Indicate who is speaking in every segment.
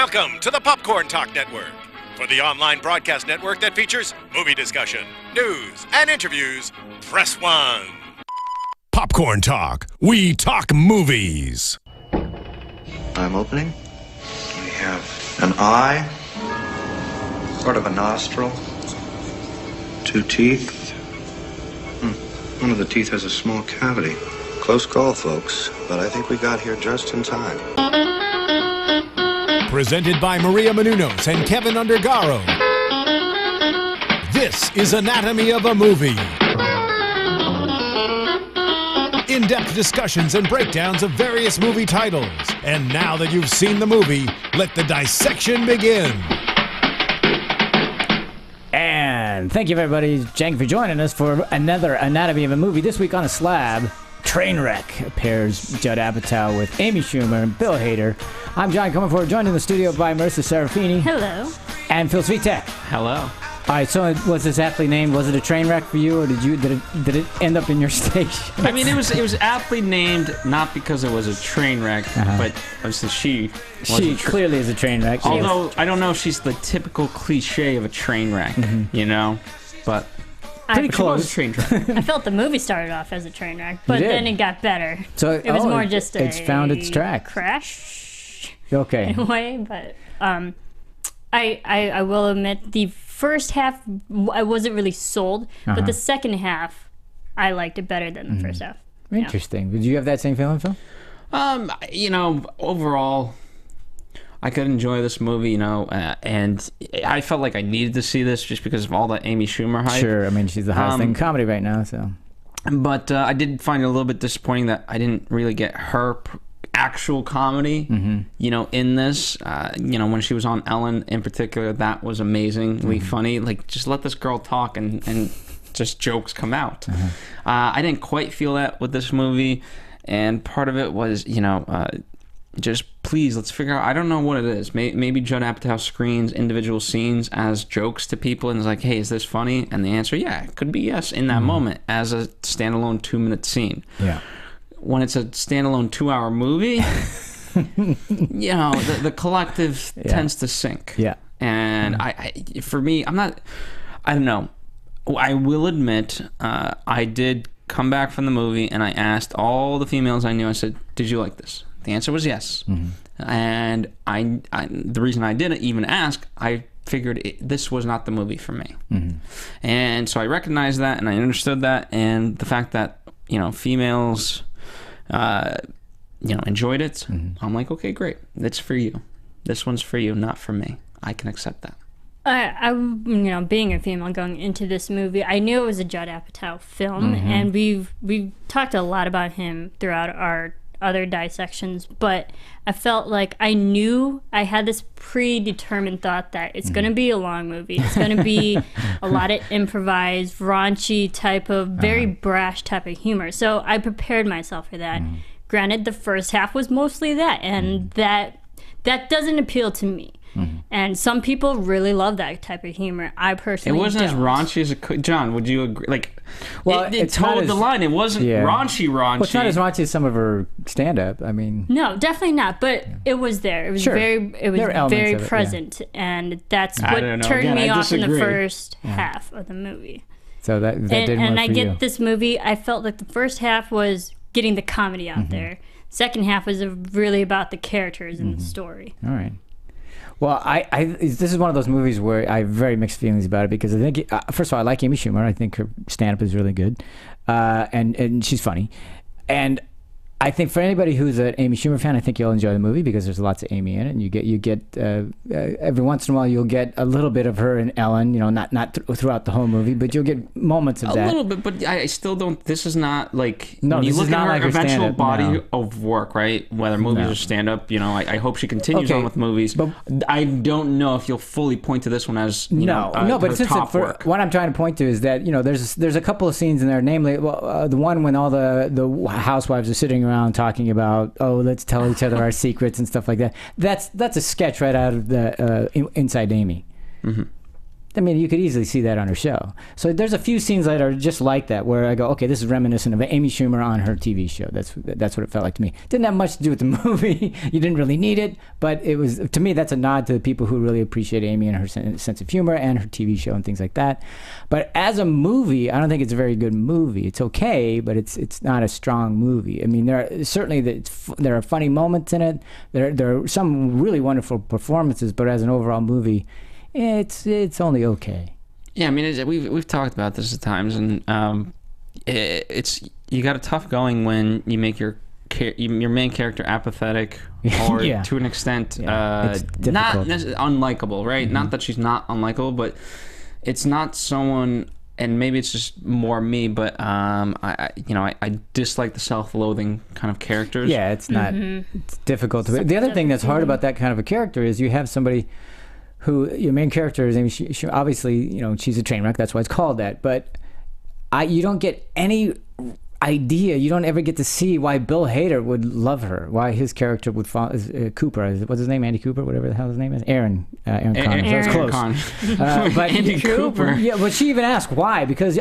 Speaker 1: Welcome to the Popcorn Talk Network. For the online broadcast network that features movie discussion, news, and interviews, press 1. Popcorn Talk. We talk movies.
Speaker 2: I'm opening. We have an eye, sort of a nostril, 2 teeth. One of the teeth has a small cavity. Close call, folks, but I think we got here just in time.
Speaker 1: Presented by Maria Menounos and Kevin Undergaro. This is Anatomy of a Movie. In-depth discussions and breakdowns of various movie titles. And now that you've seen the movie, let the dissection begin.
Speaker 3: And thank you, everybody, Jank, for joining us for another Anatomy of a Movie. This week on a slab, Trainwreck pairs Judd Apatow with Amy Schumer and Bill Hader. I'm John Comerford, joined in the studio by Marisa Serafini.
Speaker 4: Hello.
Speaker 3: And Phil Svitek.
Speaker 5: Hello.
Speaker 3: All right, so was this aptly named? Was it a train wreck for you, or did it end up in your station?
Speaker 5: I mean, it was aptly named not because it was a train wreck, but obviously she
Speaker 3: clearly is a train wreck.
Speaker 5: Although I don't know if she's the typical cliche of a train wreck, you know, but
Speaker 3: pretty close.
Speaker 5: Train wreck.
Speaker 4: I felt the movie started off as a train wreck, but then it got better.
Speaker 3: So
Speaker 4: it was more just
Speaker 3: it's found its track.
Speaker 4: Crash.
Speaker 3: Okay.
Speaker 4: In a way, but I will admit the first half I wasn't really sold, but the second half I liked it better than the first half.
Speaker 3: Interesting. Did you have that same feeling, Phil?
Speaker 5: You know, overall, I could enjoy this movie, you know, and I felt like I needed to see this just because of all the Amy Schumer hype.
Speaker 3: Sure, I mean, she's the hottest thing in comedy right now, so.
Speaker 5: But I did find it a little bit disappointing that I didn't really get her actual comedy, you know, in this. You know, when she was on Ellen in particular, that was amazingly funny. Like, just let this girl talk and just jokes come out. I didn't quite feel that with this movie, and part of it was, you know, just please, let's figure out, I don't know what it is. Maybe Judd Apatow screens individual scenes as jokes to people and is like, hey, is this funny? And the answer, yeah, it could be yes in that moment as a standalone 2-minute scene. Yeah. When it's a standalone 2-hour movie, you know, the collective tends to sink. Yeah. And for me, I don't know. I will admit, I did come back from the movie and I asked all the females I knew, I said, did you like this? The answer was yes. And the reason I didn't even ask, I figured this was not the movie for me. And so I recognized that and I understood that, and the fact that, you know, females you know, enjoyed it. I'm like, okay, great. It's for you. This one's for you, not for me. I can accept that. I
Speaker 4: you know, being a female going into this movie, I knew it was a Judd Apatow film, and we've talked a lot about him throughout our other dissections, but I felt like I knew I had this predetermined thought that it's going to be a long movie. It's going to be a lot of improvised, raunchy type of, very brash type of humor. So I prepared myself for that. Granted, the first half was mostly that, and that doesn't appeal to me. And some people really love that type of humor. I personally
Speaker 5: It wasn't
Speaker 4: don't.
Speaker 5: as raunchy as it John, would you agree? Like,
Speaker 3: well,
Speaker 5: it told the line. It wasn't raunchy.
Speaker 3: Well, it's not as raunchy as some of her stand-up. I mean,
Speaker 4: no, definitely not. But it was there. It was very present, and that's what turned me off in the first half of the movie.
Speaker 3: So that didn't work for you.
Speaker 4: And I get this movie. I felt like the first half was getting the comedy out there. Second half was really about the characters and the story.
Speaker 3: All right. Well, this is one of those movies where I have very mixed feelings about it, because I think, first of all, I like Amy Schumer. I think her stand-up is really good, and she's funny. And I think for anybody who's an Amy Schumer fan, I think you'll enjoy the movie because there's lots of Amy in it, and you get every once in a while you'll get a little bit of her and Ellen. You know, not throughout the whole movie, but you'll get moments of that.
Speaker 5: A little bit, but I still don't. This is not like
Speaker 3: when
Speaker 5: you look at her
Speaker 3: like
Speaker 5: eventual body of work, right? Whether movies or stand up, you know, I hope she continues on with movies. But I don't know if you'll fully point to this one as
Speaker 3: but since
Speaker 5: top work.
Speaker 3: What I'm trying to point to is that, you know, there's a couple of scenes in there, namely the one when all the housewives are sitting around talking about, oh, let's tell each other our secrets and stuff like that. That's a sketch right out of the Inside Amy. I mean, you could easily see that on her show. So there's a few scenes that are just like that, where I go, okay, this is reminiscent of Amy Schumer on her TV show. That's what it felt like to me. Didn't have much to do with the movie. You didn't really need it, but it was, to me, that's a nod to the people who really appreciate Amy and her sense of humor and her TV show and things like that. But as a movie, I don't think it's a very good movie. It's okay, but it's not a strong movie. I mean, there are funny moments in it. There are some really wonderful performances, but as an overall movie, it's only okay.
Speaker 5: Yeah, I mean, we've talked about this at times, and it's you got a tough going when you make your main character apathetic or
Speaker 3: Yeah.
Speaker 5: to an extent
Speaker 3: It's
Speaker 5: not
Speaker 3: difficult.
Speaker 5: unlikable, right? Not that she's not unlikable, but it's not someone. And maybe it's just more me, but I dislike the self-loathing kind of characters.
Speaker 3: Yeah, it's not. It's difficult to. The other thing that's hard about that kind of a character is you have somebody who your main character is. I mean, she obviously, she's a train wreck. That's why it's called that. But you don't get any idea. You don't ever get to see why Bill Hader would love her. Why his character would fall. Cooper. What's his name? Andy Cooper. Whatever the hell his name is. Aaron Conner. That was close. But
Speaker 5: Andy Cooper.
Speaker 3: Yeah, but she even asked why, because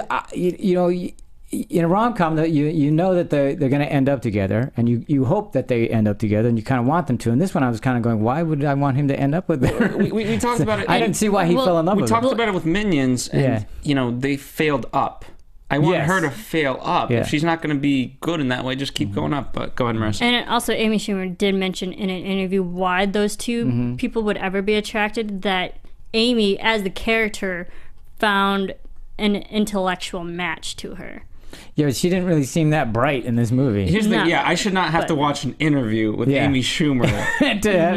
Speaker 3: in a rom-com that you know that they're going to end up together, and you hope that they end up together, and you kind of want them to. And this one, I was kind of going, why would I want him to end up with her?
Speaker 5: We talked about it.
Speaker 3: I didn't see why he fell in love with her.
Speaker 5: We talked about it with Minions, and they failed up. I want her to fail up.
Speaker 3: Yeah.
Speaker 5: If she's not going to be good in that way, just keep going up. But go ahead, Marisa.
Speaker 4: And also, Amy Schumer did mention in an interview why those two people would ever be attracted, that Amy, as the character, found an intellectual match to her.
Speaker 3: Yeah, but she didn't really seem that bright in this movie.
Speaker 5: Here's the
Speaker 4: No.
Speaker 5: thing. Yeah, I should not have to watch an interview with Amy Schumer.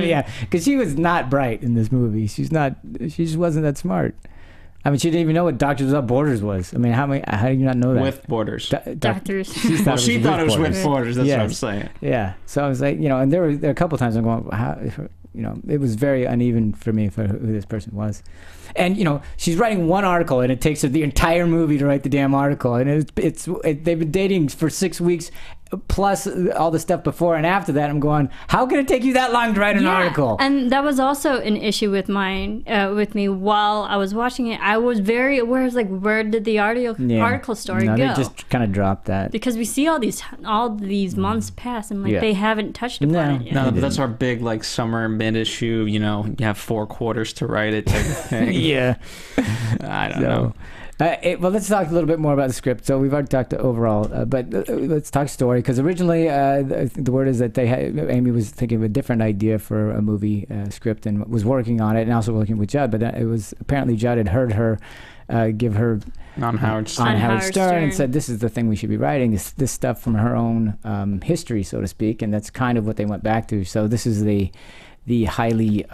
Speaker 3: Yeah, because she was not bright in this movie. She just wasn't that smart. I mean, she didn't even know what Doctors Without Borders was. I mean, how do you not know that?
Speaker 5: With borders.
Speaker 4: Doctors.
Speaker 5: She thought it was with borders. That's what I'm saying.
Speaker 3: Yeah. So I was like, and there were a couple times I'm going, how, it was very uneven for me for who this person was. And she's writing one article, and it takes her the entire movie to write the damn article. And they've been dating for 6 weeks, plus all the stuff before and after that. I'm going, how can it take you that long to write an article?
Speaker 4: And that was also an issue with me while I was watching it. I was very aware. I was like, where did the article story go?
Speaker 3: They just kind of dropped that.
Speaker 4: Because we see all these months pass, and they haven't touched upon it yet.
Speaker 5: No, but that's our big summer mid issue. You have 4 quarters to write it. Type of thing.
Speaker 3: Yeah.
Speaker 5: I don't know.
Speaker 3: Well, let's talk a little bit more about the script. So we've already talked overall, but let's talk story, because originally the word is that Amy was thinking of a different idea for a movie script and was working on it, and also working with Judd. But it was apparently Judd had heard her give her
Speaker 5: on Howard Stern.
Speaker 3: And said, this is the thing we should be writing, this stuff from her own history, so to speak, and that's kind of what they went back to. So this is the highly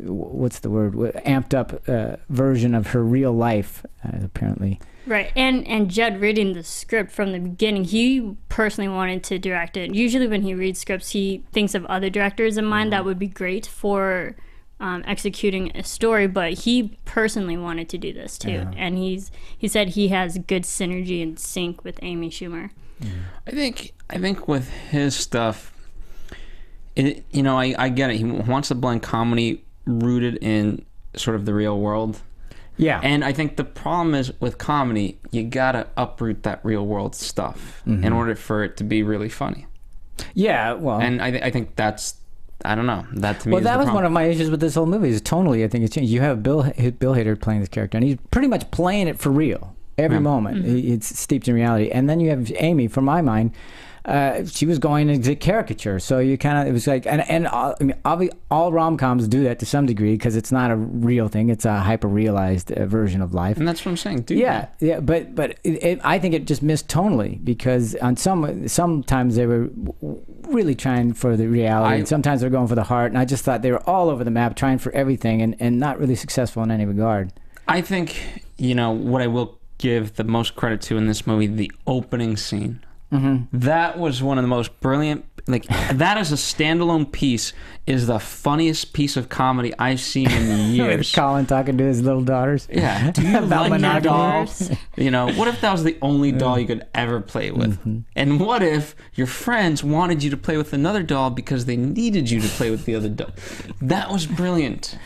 Speaker 3: what's the word, amped up version of her real life, apparently.
Speaker 4: Right. And Judd reading the script from the beginning, he personally wanted to direct it. Usually when he reads scripts, he thinks of other directors in mind that would be great for executing a story, but he personally wanted to do this too. Yeah. And he said he has good synergy and sync with Amy Schumer.
Speaker 5: I think with his stuff, I get it. He wants to blend comedy rooted in sort of the real world.
Speaker 3: Yeah.
Speaker 5: And I think the problem is with comedy, you gotta uproot that real world stuff in order for it to be really funny.
Speaker 3: Yeah, well.
Speaker 5: And I think that's, I don't know. That to me
Speaker 3: well,
Speaker 5: is
Speaker 3: that
Speaker 5: the
Speaker 3: was
Speaker 5: problem.
Speaker 3: one of my issues with this whole movie. Is tonally, I think it's changed. You have Bill Hader playing this character, and he's pretty much playing it for real every moment. It's steeped in reality. And then you have Amy, from my mind. She was going into caricature, so you kind of, it was like, and I mean, all rom-coms do that to some degree, because it's not a real thing; it's a hyper-realized version of life.
Speaker 5: And that's what I'm saying, dude.
Speaker 3: Yeah, but I think it just missed tonally, because on sometimes they were really trying for the reality, and sometimes they're going for the heart, and I just thought they were all over the map, trying for everything, and not really successful in any regard.
Speaker 5: I think what I will give the most credit to in this movie, the opening scene. That was one of the most brilliant, that as a standalone piece is the funniest piece of comedy I've seen in years.
Speaker 3: Colin talking to his little daughters.
Speaker 5: Yeah. Do you like your doll? What if that was the only doll you could ever play with? And what if your friends wanted you to play with another doll because they needed you to play with the other doll? That was brilliant.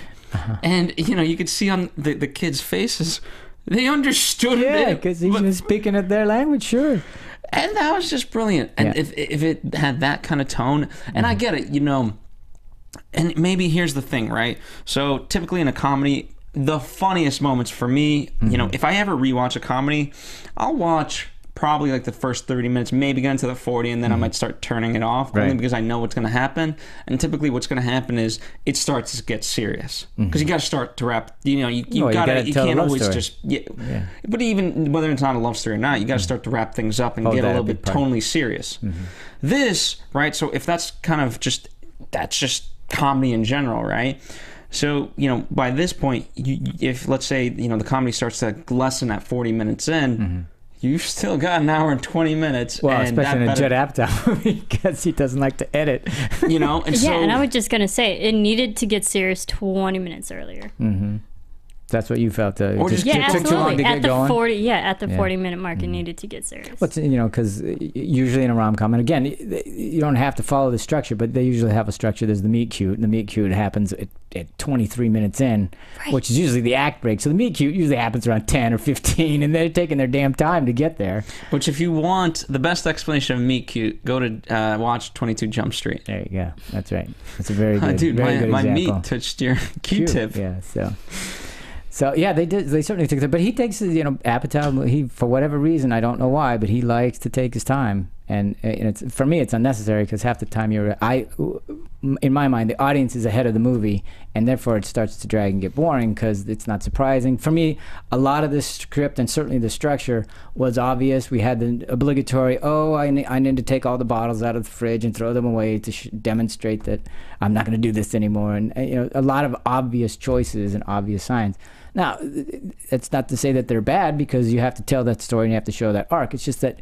Speaker 5: and you could see on the kids' faces, they understood it.
Speaker 3: Yeah, because he was speaking at their language, sure.
Speaker 5: And that was just brilliant. And if it had that kind of tone, and I get it, and maybe here's the thing, right? So typically in a comedy, the funniest moments for me, if I ever rewatch a comedy, I'll watch probably like the first 30 minutes, maybe get into the 40, and then I might start turning it off, only because I know what's going to happen. And typically what's going to happen is it starts to get serious, because you got to start to wrap, you can't always just, but even whether it's not a love story or not, you got to start to wrap things up and get a little bit tonally serious. This, right, so if that's kind of that's just comedy in general, right? So, by this point, if let's say, the comedy starts to lessen at 40 minutes in, you've still got an hour and 20 minutes.
Speaker 3: Well, and especially in a Judd Apatow movie, because he doesn't like to edit.
Speaker 5: And so...
Speaker 4: Yeah, and I was just going to say, it needed to get serious 20 minutes earlier.
Speaker 3: That's what you felt. It
Speaker 4: absolutely.
Speaker 3: took too long to get going.
Speaker 4: 40-minute mark, it needed to get serious.
Speaker 3: But because usually in a rom-com, and again, you don't have to follow the structure, but they usually have a structure. There's the meet cute, and the meet cute happens at 23 minutes in, which is usually the act break. So the meet cute usually happens around 10 or 15, and they're taking their damn time to get there.
Speaker 5: Which, if you want the best explanation of meet cute, go to watch 22 Jump Street.
Speaker 3: There you go. That's right. That's a very good,
Speaker 5: dude,
Speaker 3: very good
Speaker 5: my
Speaker 3: example.
Speaker 5: meat touched your Q-tip.
Speaker 3: Yeah. So yeah, they did. They certainly took it. But he takes, Apatow. He, for whatever reason, I don't know why, but he likes to take his time. And it's, for me, it's unnecessary, because half the time in my mind, the audience is ahead of the movie, and therefore it starts to drag and get boring, because it's not surprising. For me, a lot of this script and certainly the structure was obvious. We had the obligatory, I need to take all the bottles out of the fridge and throw them away to demonstrate that I'm not going to do this anymore. And a lot of obvious choices and obvious signs. Now, it's not to say that they're bad, because you have to tell that story and you have to show that arc. It's just that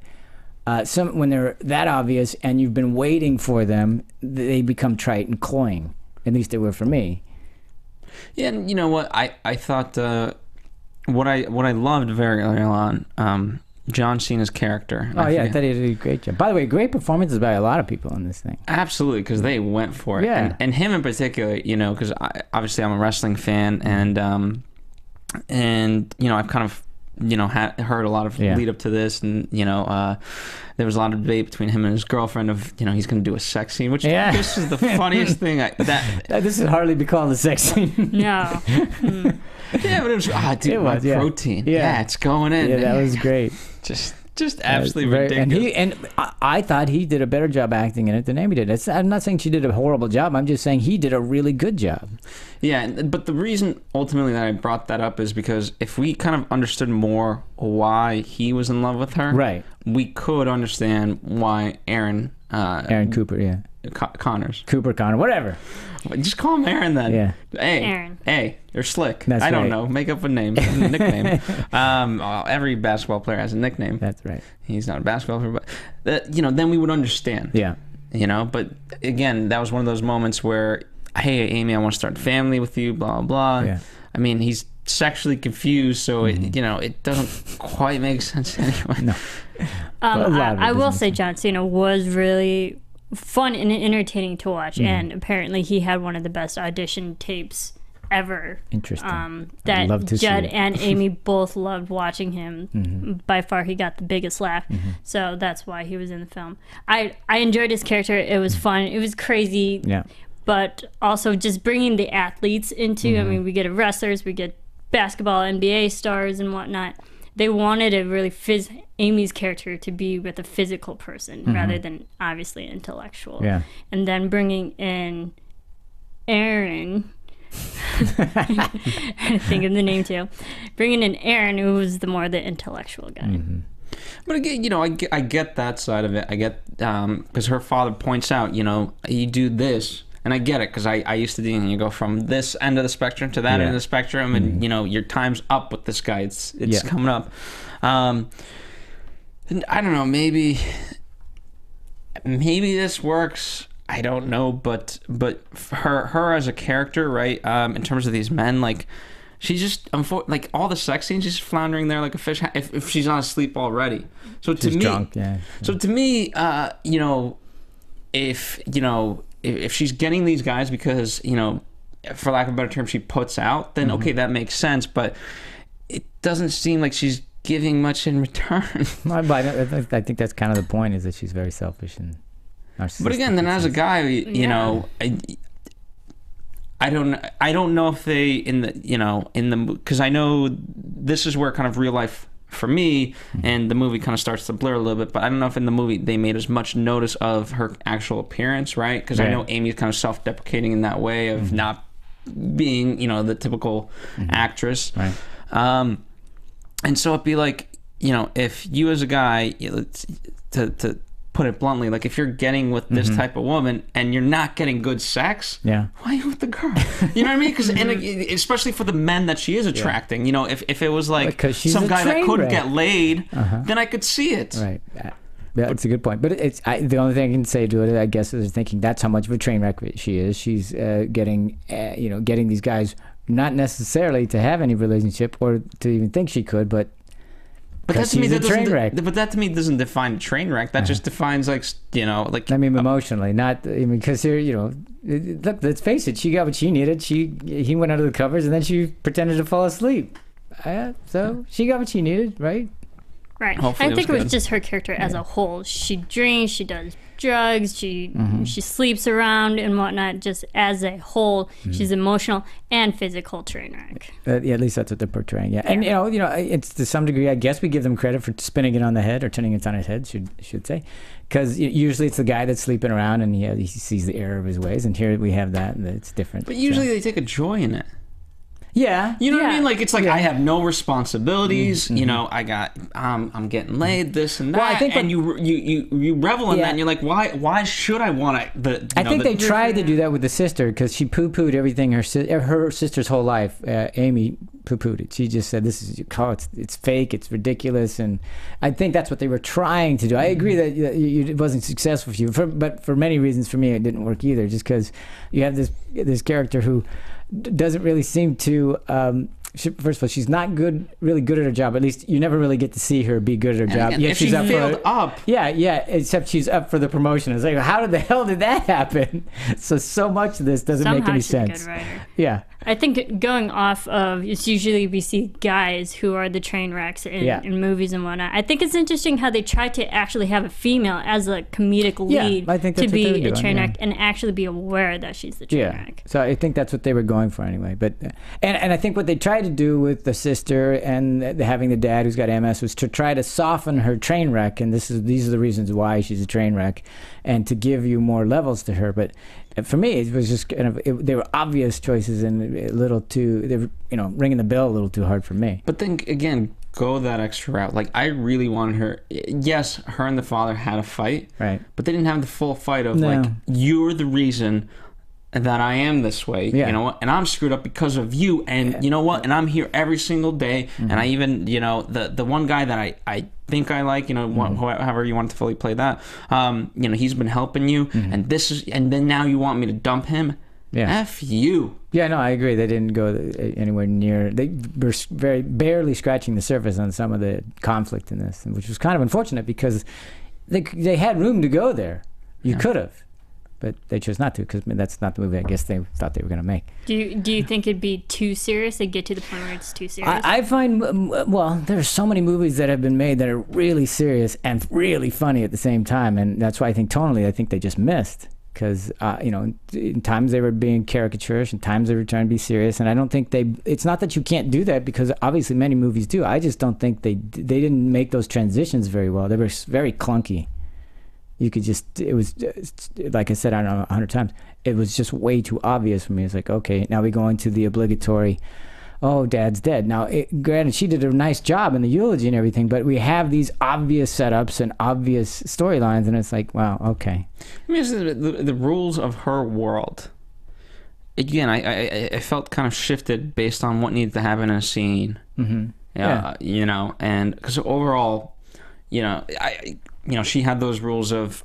Speaker 3: when they're that obvious and you've been waiting for them, they become trite and cloying. At least they were for me.
Speaker 5: Yeah, and you know what? I thought what I loved very early on, John Cena's character.
Speaker 3: I thought he did a great job. By the way, great performances by a lot of people in this thing.
Speaker 5: Absolutely, because they went for it.
Speaker 3: Yeah.
Speaker 5: And him in particular, because obviously I'm a wrestling fan, and I've kind of heard a lot of lead up to this, and there was a lot of debate between him and his girlfriend of he's going to do a sex scene, which this is the funniest thing.
Speaker 3: This would hardly be called a sex scene.
Speaker 4: No.
Speaker 5: Yeah, but it was protein. Yeah, it's going in.
Speaker 3: Yeah, that was great.
Speaker 5: Just absolutely ridiculous.
Speaker 3: And I thought he did a better job acting in it than Amy did. I'm not saying she did a horrible job. I'm just saying he did a really good job.
Speaker 5: Yeah, but the reason ultimately that I brought that up is because if we kind of understood more why he was in love with her, right, we could understand why Aaron Cooper, Connor, whatever. Just call him Aaron then.
Speaker 3: Yeah.
Speaker 4: Aaron.
Speaker 5: Hey, you're slick.
Speaker 3: That's
Speaker 5: I don't
Speaker 3: right.
Speaker 5: know. Make up a name, a nickname. Every basketball player has a nickname.
Speaker 3: That's right.
Speaker 5: He's not a basketball player, but then we would understand.
Speaker 3: Yeah.
Speaker 5: But again, that was one of those moments where, hey, Amy, I want to start a family with you, blah, blah. Yeah. I mean, he's sexually confused, so it doesn't quite make sense anyway.
Speaker 3: No.
Speaker 4: I will say John Cena was really fun and entertaining to watch, and apparently he had one of the best audition tapes ever.
Speaker 3: Interesting.
Speaker 4: That Judd and Amy both loved watching him. By far, he got the biggest laugh, so that's why he was in the film. I enjoyed his character. It was fun. It was crazy.
Speaker 3: Yeah.
Speaker 4: But also just bringing the athletes into. I mean, we get wrestlers, we get basketball, NBA stars, and whatnot. They wanted to really Amy's character to be with a physical person rather than obviously intellectual.
Speaker 3: Yeah.
Speaker 4: And then bringing in Aaron, I think of the name too. Bringing in Aaron, who was the intellectual guy.
Speaker 5: But again, I get that side of it. I get because her father points out, you do this. And I get it, because I used to do, you go from this end of the spectrum to that end of the spectrum, and your time's up with this guy. It's coming up. And I don't know, maybe this works. I don't know, but her as a character, right? In terms of these men, like, she's just like all the sex scenes, she's floundering there like a fish if she's not asleep already. So she's drunk, yeah. So to me, if she's getting these guys because for lack of a better term, she puts out, then okay, that makes sense. But it doesn't seem like she's giving much in return.
Speaker 3: I think that's kind of the point, is that she's very selfish and narcissistic.
Speaker 5: But again, then as a guy, you know, I don't know if they because I know this is where kind of real life for me and the movie kind of starts to blur a little bit, but I don't know if in the movie they made as much notice of her actual appearance, right? Because I know Amy's kind of self-deprecating in that way of not being, you know, the typical actress,
Speaker 3: right?
Speaker 5: And so it'd be like, you know, if you as a guy, to put it bluntly, like if you're getting with this type of woman and you're not getting good sex, why are you with the girl? You know what I mean? Because especially for the men that she is attracting, you know, if it was like some guy that couldn't get laid, then I could see it.
Speaker 3: Right. That's a good point. But the only thing I can say to it, I guess, is thinking that's how much of a train wreck she is. She's getting these guys not necessarily to have any relationship or to even think she could, but that to me
Speaker 5: that to me doesn't define a train wreck. That just defines, like, you know, like, I
Speaker 3: mean, emotionally, not, I mean, because here, you know, let's face it, she got what she needed. He went under the covers and then she pretended to fall asleep. So she got what she needed, right?
Speaker 4: Right. I think it was just her character as a whole. She drinks, she does drugs, she sleeps around and whatnot. Just as a whole, she's emotional and physical train wreck.
Speaker 3: At least that's what they're portraying. Yeah, and you know, it's to some degree, I guess we give them credit for spinning it on the head or turning it on his head, should say, because usually it's the guy that's sleeping around and he sees the error of his ways, and here we have that, and it's different.
Speaker 5: But usually they take a joy in it.
Speaker 3: Yeah,
Speaker 5: you know what I mean. Like, it's like I have no responsibilities. You know, I'm getting laid, this and that. Well, I think, and you revel in that, and you're like, why should I want to?
Speaker 3: I think they tried to do that with the sister, because she poo-pooed everything her sister's whole life. Amy poo-pooed it. She just said, "This is it's fake, it's ridiculous," and I think that's what they were trying to do. I agree that it wasn't successful for you, but for many reasons, for me, it didn't work either. Just because you have this character who doesn't really seem to first of all, she's not really good at her job. At least you never really get to see her be good at her job.
Speaker 5: If she's up.
Speaker 3: Yeah, except she's up for the promotion. It's like, how the hell did that happen? So much of this doesn't make any sense.
Speaker 4: Somehow she's a good writer.
Speaker 3: Yeah.
Speaker 4: I think going off of, it's usually we see guys who are the train wrecks in movies and whatnot. I think it's interesting how they try to actually have a female as a comedic lead to be a train wreck and actually be aware that she's the train wreck.
Speaker 3: So I think that's what they were going for anyway. But and I think what they tried to do with the sister and having the dad who's got MS was to try to soften her train wreck, and these are the reasons why she's a train wreck, and to give you more levels to her. But for me, it was just kind of they were obvious choices and a little too, they were, ringing the bell a little too hard for me.
Speaker 5: But then again, go that extra route. Like, I really wanted her. Yes, her and the father had a fight,
Speaker 3: right?
Speaker 5: But they didn't have the full fight of like, you're the reason that I am this way, you know what, and I'm screwed up because of you, and you know what, and I'm here every single day, and I even, the one guy that I think I like, however you want to fully play that, he's been helping you, and then now you want me to dump him. F you.
Speaker 3: Yeah, no, I agree. They didn't go anywhere near. They were barely scratching the surface on some of the conflict in this, which was kind of unfortunate because they had room to go there. You could have, but they chose not to, because that's not the movie I guess they thought they were going to make.
Speaker 4: Do you think it'd be too serious? They get to the point where it's too serious?
Speaker 3: I find, there are so many movies that have been made that are really serious and really funny at the same time, and that's why I think tonally, I think they just missed. Because, in times they were being caricaturish, and times they were trying to be serious, and I don't think it's not that you can't do that, because obviously many movies do. I just don't think they didn't make those transitions very well. They were very clunky. You could it was, like I said, I don't know, 100 times, it was just way too obvious for me. It's like, okay, now we go into the obligatory, oh, dad's dead. Now, granted, she did a nice job in the eulogy and everything, but we have these obvious setups and obvious storylines, and it's like, wow, okay.
Speaker 5: I mean, the rules of her world, again, I felt kind of shifted based on what needed to happen in a scene. And because overall, she had those rules of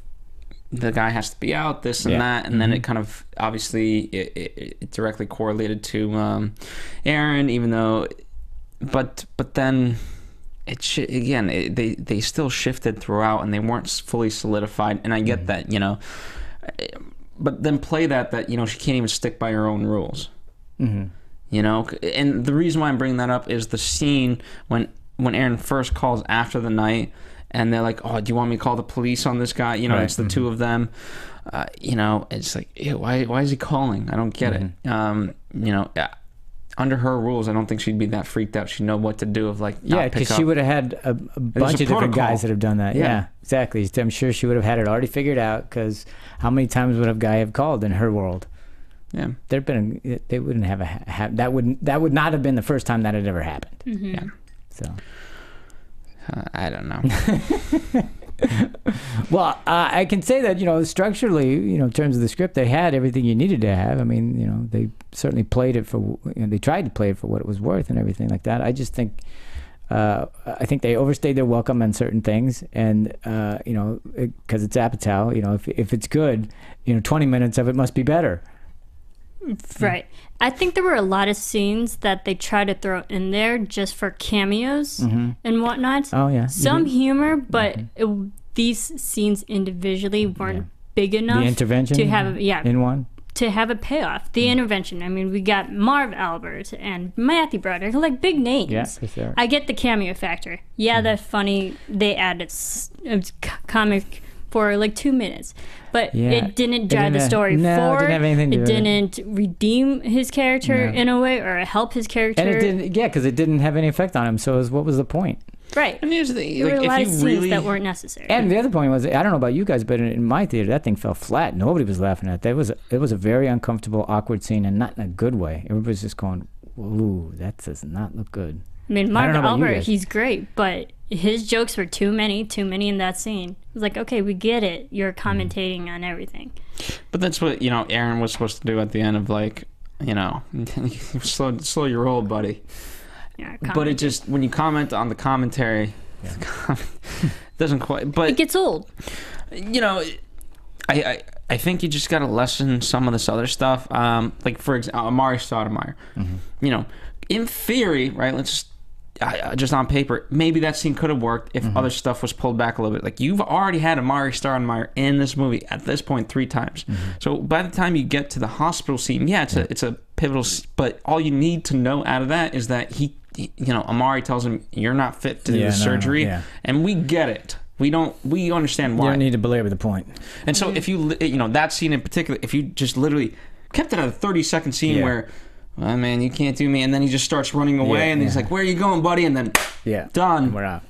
Speaker 5: the guy has to be out, this and that, and then it kind of, obviously, it directly correlated to Aaron, even though, but then they still shifted throughout, and they weren't fully solidified, and I get that, but then play that she can't even stick by her own rules. You know, and the reason why I'm bringing that up is the scene when Aaron first calls after the night, and they're like, "Oh, do you want me to call the police on this guy?" You know, it's the two of them. You know, it's like, ew, why is he calling? I don't get it. You know, under her rules, I don't think she'd be that freaked out. She'd know what to do of like,
Speaker 3: yeah, because she would have had a bunch of different guys that have done that. Yeah, exactly. I'm sure she would have had it already figured out, because how many times would a guy have called in her world?
Speaker 5: Yeah,
Speaker 3: they wouldn't have that would not have been the first time that had ever happened. Yeah, so
Speaker 5: I don't know.
Speaker 3: Well, I can say that, you know, structurally, you know, in terms of the script, they had everything you needed to have. I mean, you know, they certainly played it for, you know, they tried to play it for what it was worth and everything like that. I just think, I think they overstayed their welcome on certain things, and you know, because it's Apatow, you know, if it's good, you know, 20 minutes of it must be better.
Speaker 4: Right. I think there were a lot of scenes that they tried to throw in there just for cameos and whatnot.
Speaker 3: Oh, yeah.
Speaker 4: Some humor, but these scenes individually weren't big enough.
Speaker 3: The intervention
Speaker 4: to have
Speaker 3: in one?
Speaker 4: To have a payoff. The intervention. I mean, we got Marv Albert and Matthew Broderick, like big names.
Speaker 3: Yeah, for sure.
Speaker 4: I get the cameo factor. Yeah, that's funny. They added a comic for like 2 minutes, but it didn't drive the story forward.
Speaker 3: It didn't have anything to do with it.
Speaker 4: Didn't redeem his character in a way, or help his character.
Speaker 3: And it didn't, because it didn't have any effect on him. So what was the point?
Speaker 4: Right.
Speaker 5: And here's the thing,
Speaker 4: there were a lot of
Speaker 5: if you
Speaker 4: scenes
Speaker 5: really
Speaker 4: that weren't necessary.
Speaker 3: And the other point was, I don't know about you guys, but in my theater, that thing fell flat. Nobody was laughing at that. It was a very uncomfortable, awkward scene, and not in a good way. Everybody's just going, "Ooh, that does not look good."
Speaker 4: I mean, Marv Albert, he's great, but his jokes were too many in that scene. It was like, okay, we get it. You're commentating on everything.
Speaker 5: But that's what, you know, Aaron was supposed to do at the end of, like, you know, slow your roll, buddy.
Speaker 4: Yeah,
Speaker 5: but it just, when you comment on the commentary, it doesn't quite, but
Speaker 4: it gets old.
Speaker 5: You know, I think you just got to lessen some of this other stuff. Like, for example, Amari Stoudemire. You know, in theory, right, just on paper, maybe that scene could have worked if other stuff was pulled back a little bit. Like, you've already had Amari Stoudemire in this movie at this point 3 times. So by the time you get to the hospital scene, it's a pivotal, but all you need to know out of that is that you know, Amari tells him, "You're not fit to do the surgery," and we get it. We understand why.
Speaker 3: You don't need to belabor the point.
Speaker 5: And so if you know, that scene in particular, if you just literally kept it at a 30-second scene where, "Oh, man, you can't do me," and then he just starts running away, and he's like, "Where are you going, buddy?" And then done.
Speaker 3: And we're out.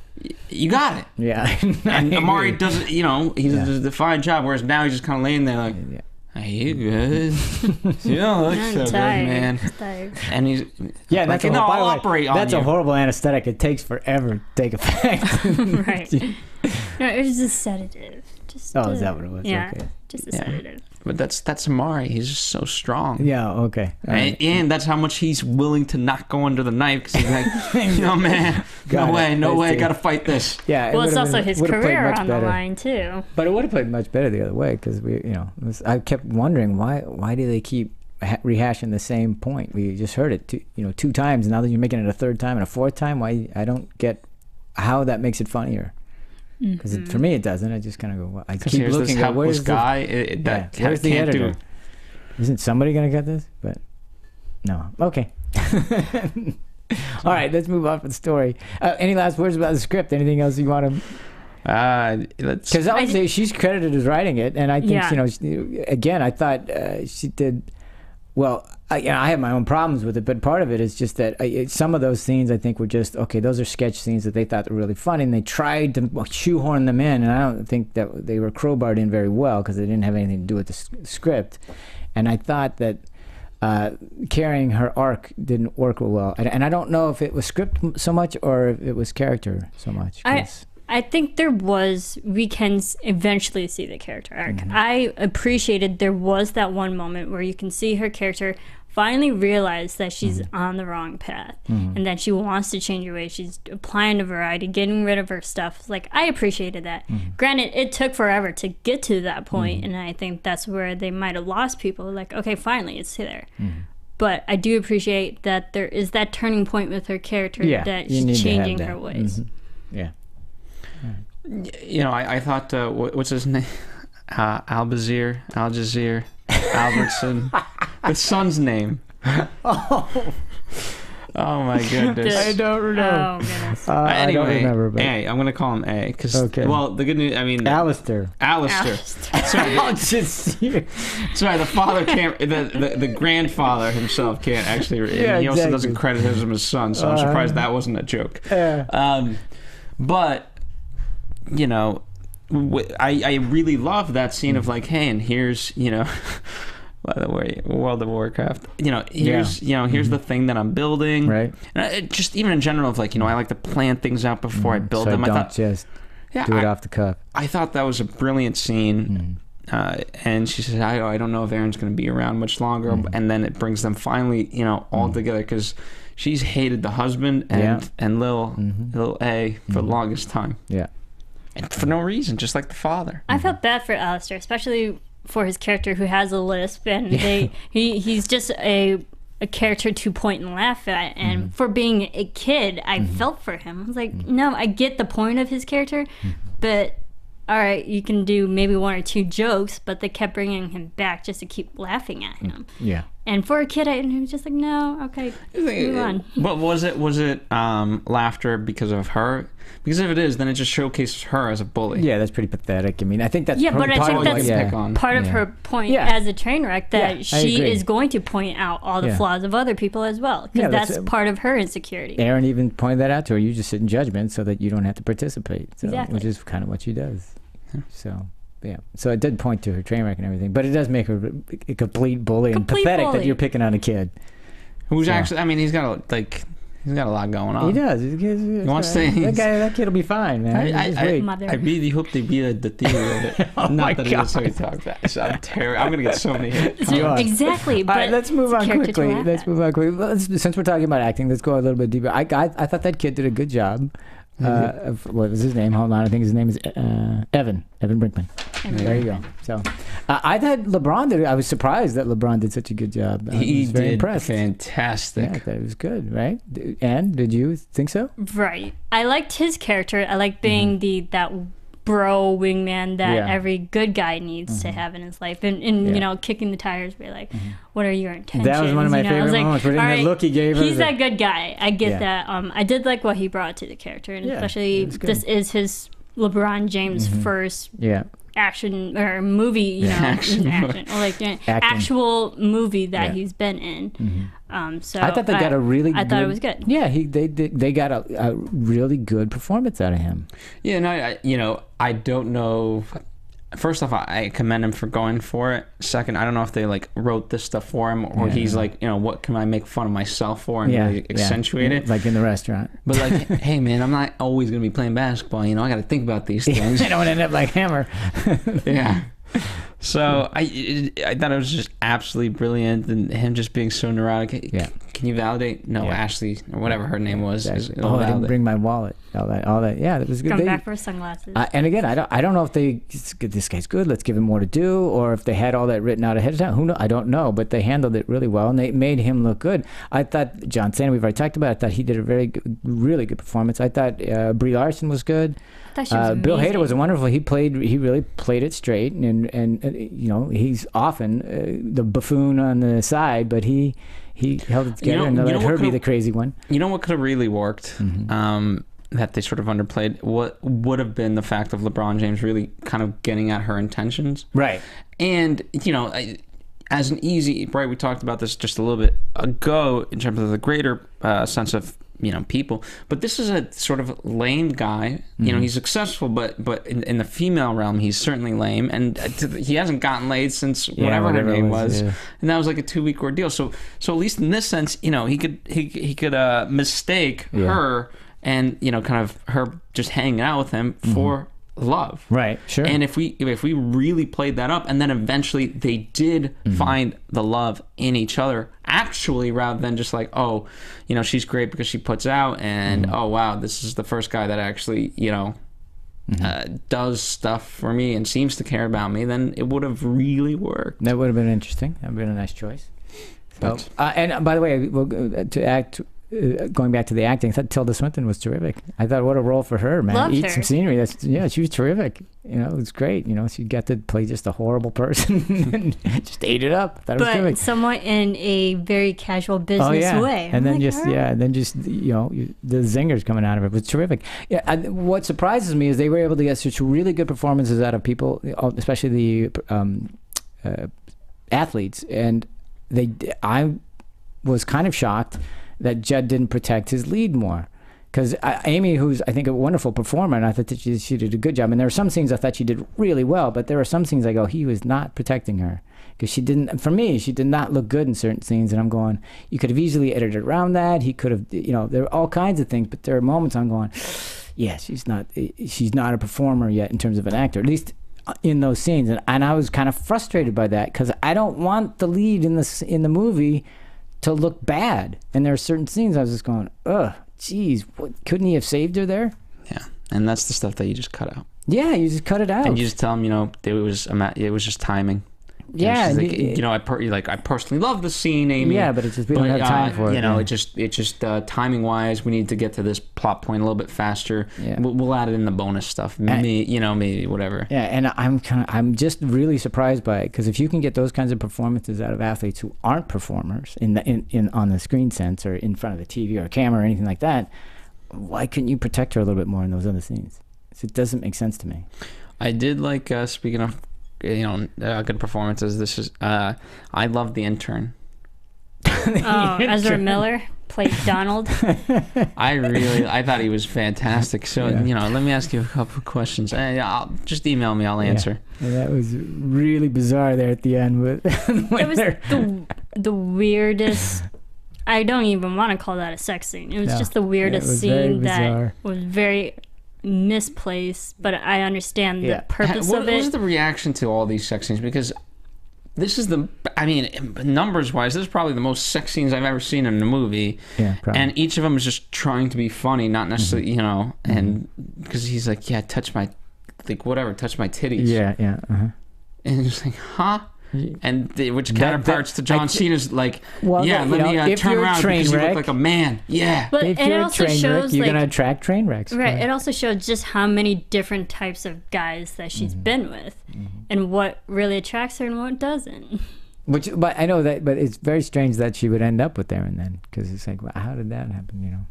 Speaker 5: You got it.
Speaker 3: Yeah.
Speaker 5: And Amari does it, you know, he does a fine job, whereas now he's just kind of laying there like, "Hey, you good? You don't look so good, man." And he's
Speaker 3: that's
Speaker 5: like,
Speaker 3: I'll
Speaker 5: operate on
Speaker 3: that's
Speaker 5: you.
Speaker 3: a horrible anesthetic. It takes forever to take effect.
Speaker 4: Right. No, it was a sedative.
Speaker 3: Is that what it was?
Speaker 4: Yeah,
Speaker 3: okay.
Speaker 4: just a sedative.
Speaker 5: But that's Amari. He's just so strong.
Speaker 3: Yeah, okay.
Speaker 5: And that's how much he's willing to not go under the knife, because he's like, "You know, man, no way, I got to fight this."
Speaker 3: Yeah.
Speaker 4: Well, it's also his career on the line too.
Speaker 3: But it would have played much better the other way, because I kept wondering why do they keep rehashing the same point? We just heard it 2 times, and now that you're making it a 3rd time and a 4th time, why? I don't get how that makes it funnier. Because for me it doesn't. I just kind of go. I keep looking at where's the guy where's the editor? Isn't somebody gonna cut this? But no. Okay. All right. Let's move on from the story. Any last words about the script? Anything else you want to? Because obviously she's credited as writing it, and I think again, I thought she did well. I have my own problems with it, but part of it is just that some of those scenes I think were just okay. Those are sketch scenes that they thought were really funny, and they tried to shoehorn them in, and I don't think that they were crowbarred in very well because they didn't have anything to do with the script. And I thought that carrying her arc didn't work real well, and I don't know if it was script so much or if it was character so much.
Speaker 4: I think we can eventually see the character arc. I appreciated there was that one moment where you can see her character finally realize that she's on the wrong path and that she wants to change her ways. She's applying to variety, getting rid of her stuff. Like, I appreciated that. Granted, it took forever to get to that point, and I think that's where they might have lost people. Like, okay, finally, it's there. But I do appreciate that there is that turning point with her character that she's changing her ways.
Speaker 3: Yeah.
Speaker 5: You know, I thought, what's his name? Al Jazeera, Albertson. His son's name. Oh my goodness.
Speaker 3: I don't remember.
Speaker 4: Oh goodness.
Speaker 5: Anyway,
Speaker 3: I don't remember. But...
Speaker 5: A. I'm going to call him A. Cause,
Speaker 3: Okay.
Speaker 5: Well, the good news, I mean...
Speaker 3: Alistair.
Speaker 5: Sorry,
Speaker 3: I'll just...
Speaker 5: sorry, the father can't... The grandfather himself can't actually...
Speaker 3: Yeah,
Speaker 5: he also
Speaker 3: exactly.
Speaker 5: doesn't credit him as son, so I'm surprised that wasn't a joke. But, you know, I really love that scene of like, hey, and here's, you know... By the way, World of Warcraft. You know, here's here's the thing that I'm building.
Speaker 3: Right.
Speaker 5: And just even in general, of like, you know, I like to plan things out before I build
Speaker 3: so
Speaker 5: them.
Speaker 3: Don't
Speaker 5: I thought
Speaker 3: just do it off the cuff.
Speaker 5: I thought that was a brilliant scene. And she said, I don't know if Aaron's going to be around much longer. And then it brings them finally, you know, all together because she's hated the husband and little A for the longest time. Yeah. And for no reason, just like the father.
Speaker 4: I felt bad for Alistair, especially for his character who has a lisp, and he's just a character to point and laugh at, and for being a kid I felt for him. I was like, no, I get the point of his character, but all right, you can do maybe one or two jokes, but they kept bringing him back just to keep laughing at him. Yeah. And for a kid, I was just like, no, okay, move on.
Speaker 5: But was it laughter because of her? Because if it is, then it just showcases her as a bully.
Speaker 3: Yeah, that's pretty pathetic. I mean, I think that's
Speaker 4: but I think that's part of her point as a train wreck, that she is going to point out all the flaws of other people as well, because that's part of her insecurity.
Speaker 3: Aaron even pointed that out to her. You just sit in judgment so that you don't have to participate. So,
Speaker 4: exactly.
Speaker 3: Which is kind of what she does. So, yeah. So it did point to her train wreck and everything, but it does make her a complete bully and pathetic that you're picking on a kid.
Speaker 5: Who's actually, I mean, he's got a lot going on.
Speaker 3: He does. He
Speaker 5: wants things.
Speaker 3: That kid will be fine, man.
Speaker 5: I really hope they beat the theory of it. Not that it's how he talks that. So I'm terrible. I'm going to get so many hits.
Speaker 4: Exactly. But
Speaker 3: all right, let's move on quickly. Since we're talking about acting, let's go a little bit deeper. I thought that kid did a good job. What was his name? Hold on. I think his name is Evan Brinkman. There you go. So I thought LeBron did. I was surprised that LeBron did such a good job.
Speaker 5: He
Speaker 3: was very
Speaker 5: did
Speaker 3: impressed.
Speaker 5: Fantastic.
Speaker 3: Yeah, I thought it was good, right? And did you think so?
Speaker 4: Right. I liked his character. I liked being that bro wingman that every good guy needs to have in his life, and you know, kicking the tires, be like, what are your intentions?
Speaker 3: That was one of my favorite moments. All right, that look he gave her.
Speaker 4: He's that good guy. I get that. I did like what he brought to the character, and especially this is his LeBron James first action or movie, you know, actual movie that he's been in. So
Speaker 3: I thought they got a really
Speaker 4: I thought it was good.
Speaker 3: Yeah, they got a really good performance out of him.
Speaker 5: Yeah, no, I don't know. First off, I commend him for going for it. Second, I don't know if they like wrote this stuff for him, or he's like, you know, what can I make fun of myself for and really accentuate it?
Speaker 3: Like in the restaurant.
Speaker 5: But like, hey man, I'm not always gonna be playing basketball. You know, I got to think about these things.
Speaker 3: I don't want to end up like Hammer.
Speaker 5: Yeah. So I thought it was just absolutely brilliant, and him just being so neurotic. Yeah. Can you validate? No, Ashley or whatever her name was.
Speaker 3: I didn't bring my wallet. All that. Yeah, that was good.
Speaker 4: Come back for sunglasses.
Speaker 3: And again, I don't know if this guy's good. Let's give him more to do, or if they had all that written out ahead of time. Who knows? I don't know, but they handled it really well, and they made him look good. I thought John Cena, we've already talked about it. I thought he did a really good performance. I thought Brie Larson was good. Bill Hader was wonderful. He really played it straight, and you know, he's often the buffoon on the side, but he held it together and let her be the crazy one.
Speaker 5: You know what could have really worked? That they sort of underplayed, what would have been the fact of LeBron James really kind of getting at her intentions. Right. And, you know, as an easy, right, we talked about this just a little bit ago in terms of the greater sense of, you know, people. But this is a sort of lame guy. You know, he's successful, but in the female realm, he's certainly lame. And he hasn't gotten laid since whatever her name was. Yeah. And that was like a 2-week ordeal. So at least in this sense, you know, he could mistake her and, you know, kind of her just hanging out with him for love. Right, sure. And if we really played that up, and then eventually they did find the love in each other, actually, rather than just like, oh, you know, she's great because she puts out, and oh wow, this is the first guy that actually, you know, does stuff for me and seems to care about me, then it would have really worked.
Speaker 3: That would have been interesting. That would have been a nice choice. So, and by the way, to act going back to the acting, I thought Tilda Swinton was terrific. I thought, what a role for her, man.
Speaker 4: Loved
Speaker 3: Eat
Speaker 4: her.
Speaker 3: some scenery. She was terrific. It was great. She got to play just a horrible person and just ate it up. That was
Speaker 4: But
Speaker 3: terrific.
Speaker 4: somewhat in a very casual business way.
Speaker 3: And then
Speaker 4: I'm like,
Speaker 3: just,
Speaker 4: all right.
Speaker 3: and then just, the zingers coming out of it was terrific. Yeah, what surprises me is they were able to get such really good performances out of people, especially the athletes. And I was kind of shocked that Judd didn't protect his lead more. Because Amy, who's, I think, a wonderful performer, and I thought that she did a good job. And there were some scenes I thought she did really well, but there were some scenes I go, he was not protecting her. Because she did not look good in certain scenes. And I'm going, you could have easily edited around that. He could have, there are all kinds of things, but there are moments I'm going, yeah, she's not a performer yet in terms of an actor, at least in those scenes. And I was kind of frustrated by that, because I don't want the lead in the movie to look bad. And there are certain scenes I was just going, ugh, geez, couldn't he have saved her there?
Speaker 5: Yeah, and that's the stuff that you just cut out.
Speaker 3: Yeah, you just cut it out.
Speaker 5: And you just tell them, it was just timing.
Speaker 3: Yeah,
Speaker 5: I personally love the scene, Amy.
Speaker 3: Yeah, but it's just we don't have time for it.
Speaker 5: It just timing wise, we need to get to this plot point a little bit faster.
Speaker 3: Yeah.
Speaker 5: We'll add it in the bonus stuff. Maybe whatever.
Speaker 3: Yeah, and I'm just really surprised by it, because if you can get those kinds of performances out of athletes who aren't performers on the screen sense or in front of the TV or a camera or anything like that, why couldn't you protect her a little bit more in those other scenes? It doesn't make sense to me.
Speaker 5: I did like speaking of good performances. This is I love The Intern.
Speaker 4: Ezra Miller played Donald.
Speaker 5: I thought he was fantastic. So let me ask you a couple of questions. I'll just email me. I'll answer.
Speaker 3: Yeah, that was really bizarre there at the end.
Speaker 4: It was the weirdest. I don't even want to call that a sex scene. It was just the weirdest scene that was very misplaced, but I understand the purpose of it.
Speaker 5: What was the reaction to all these sex scenes? Because this is numbers wise, this is probably the most sex scenes I've ever seen in a movie. Yeah, probably. And each of them is just trying to be funny, not necessarily, and because he's like, yeah, touch my titties. Yeah. And it's like, huh? And which counterparts to John Cena's like, let me turn around because you look like a man. Yeah.
Speaker 4: But
Speaker 3: if
Speaker 4: it
Speaker 3: you're
Speaker 4: also
Speaker 3: a train
Speaker 4: shows
Speaker 3: wreck, you're going to attract train wrecks.
Speaker 4: Right. It also shows just how many different types of guys that she's been with and what really attracts her and what doesn't.
Speaker 3: But I know that, but it's very strange that she would end up with Aaron then, because it's like, well, how did that happen,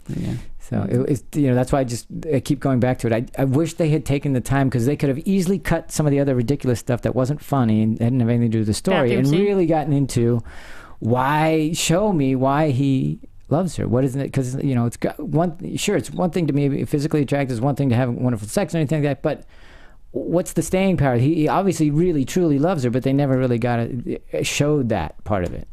Speaker 5: Yeah.
Speaker 3: So it's that's why I keep going back to it. I wish they had taken the time, because they could have easily cut some of the other ridiculous stuff that wasn't funny and didn't have anything to do with the story, and really gotten into show me why he loves her. What isn't it? Because it's got it's one thing to be physically attracted, it's one thing to have wonderful sex and anything like that, but what's the staying power? He obviously really truly loves her, but they never really showed that part of it.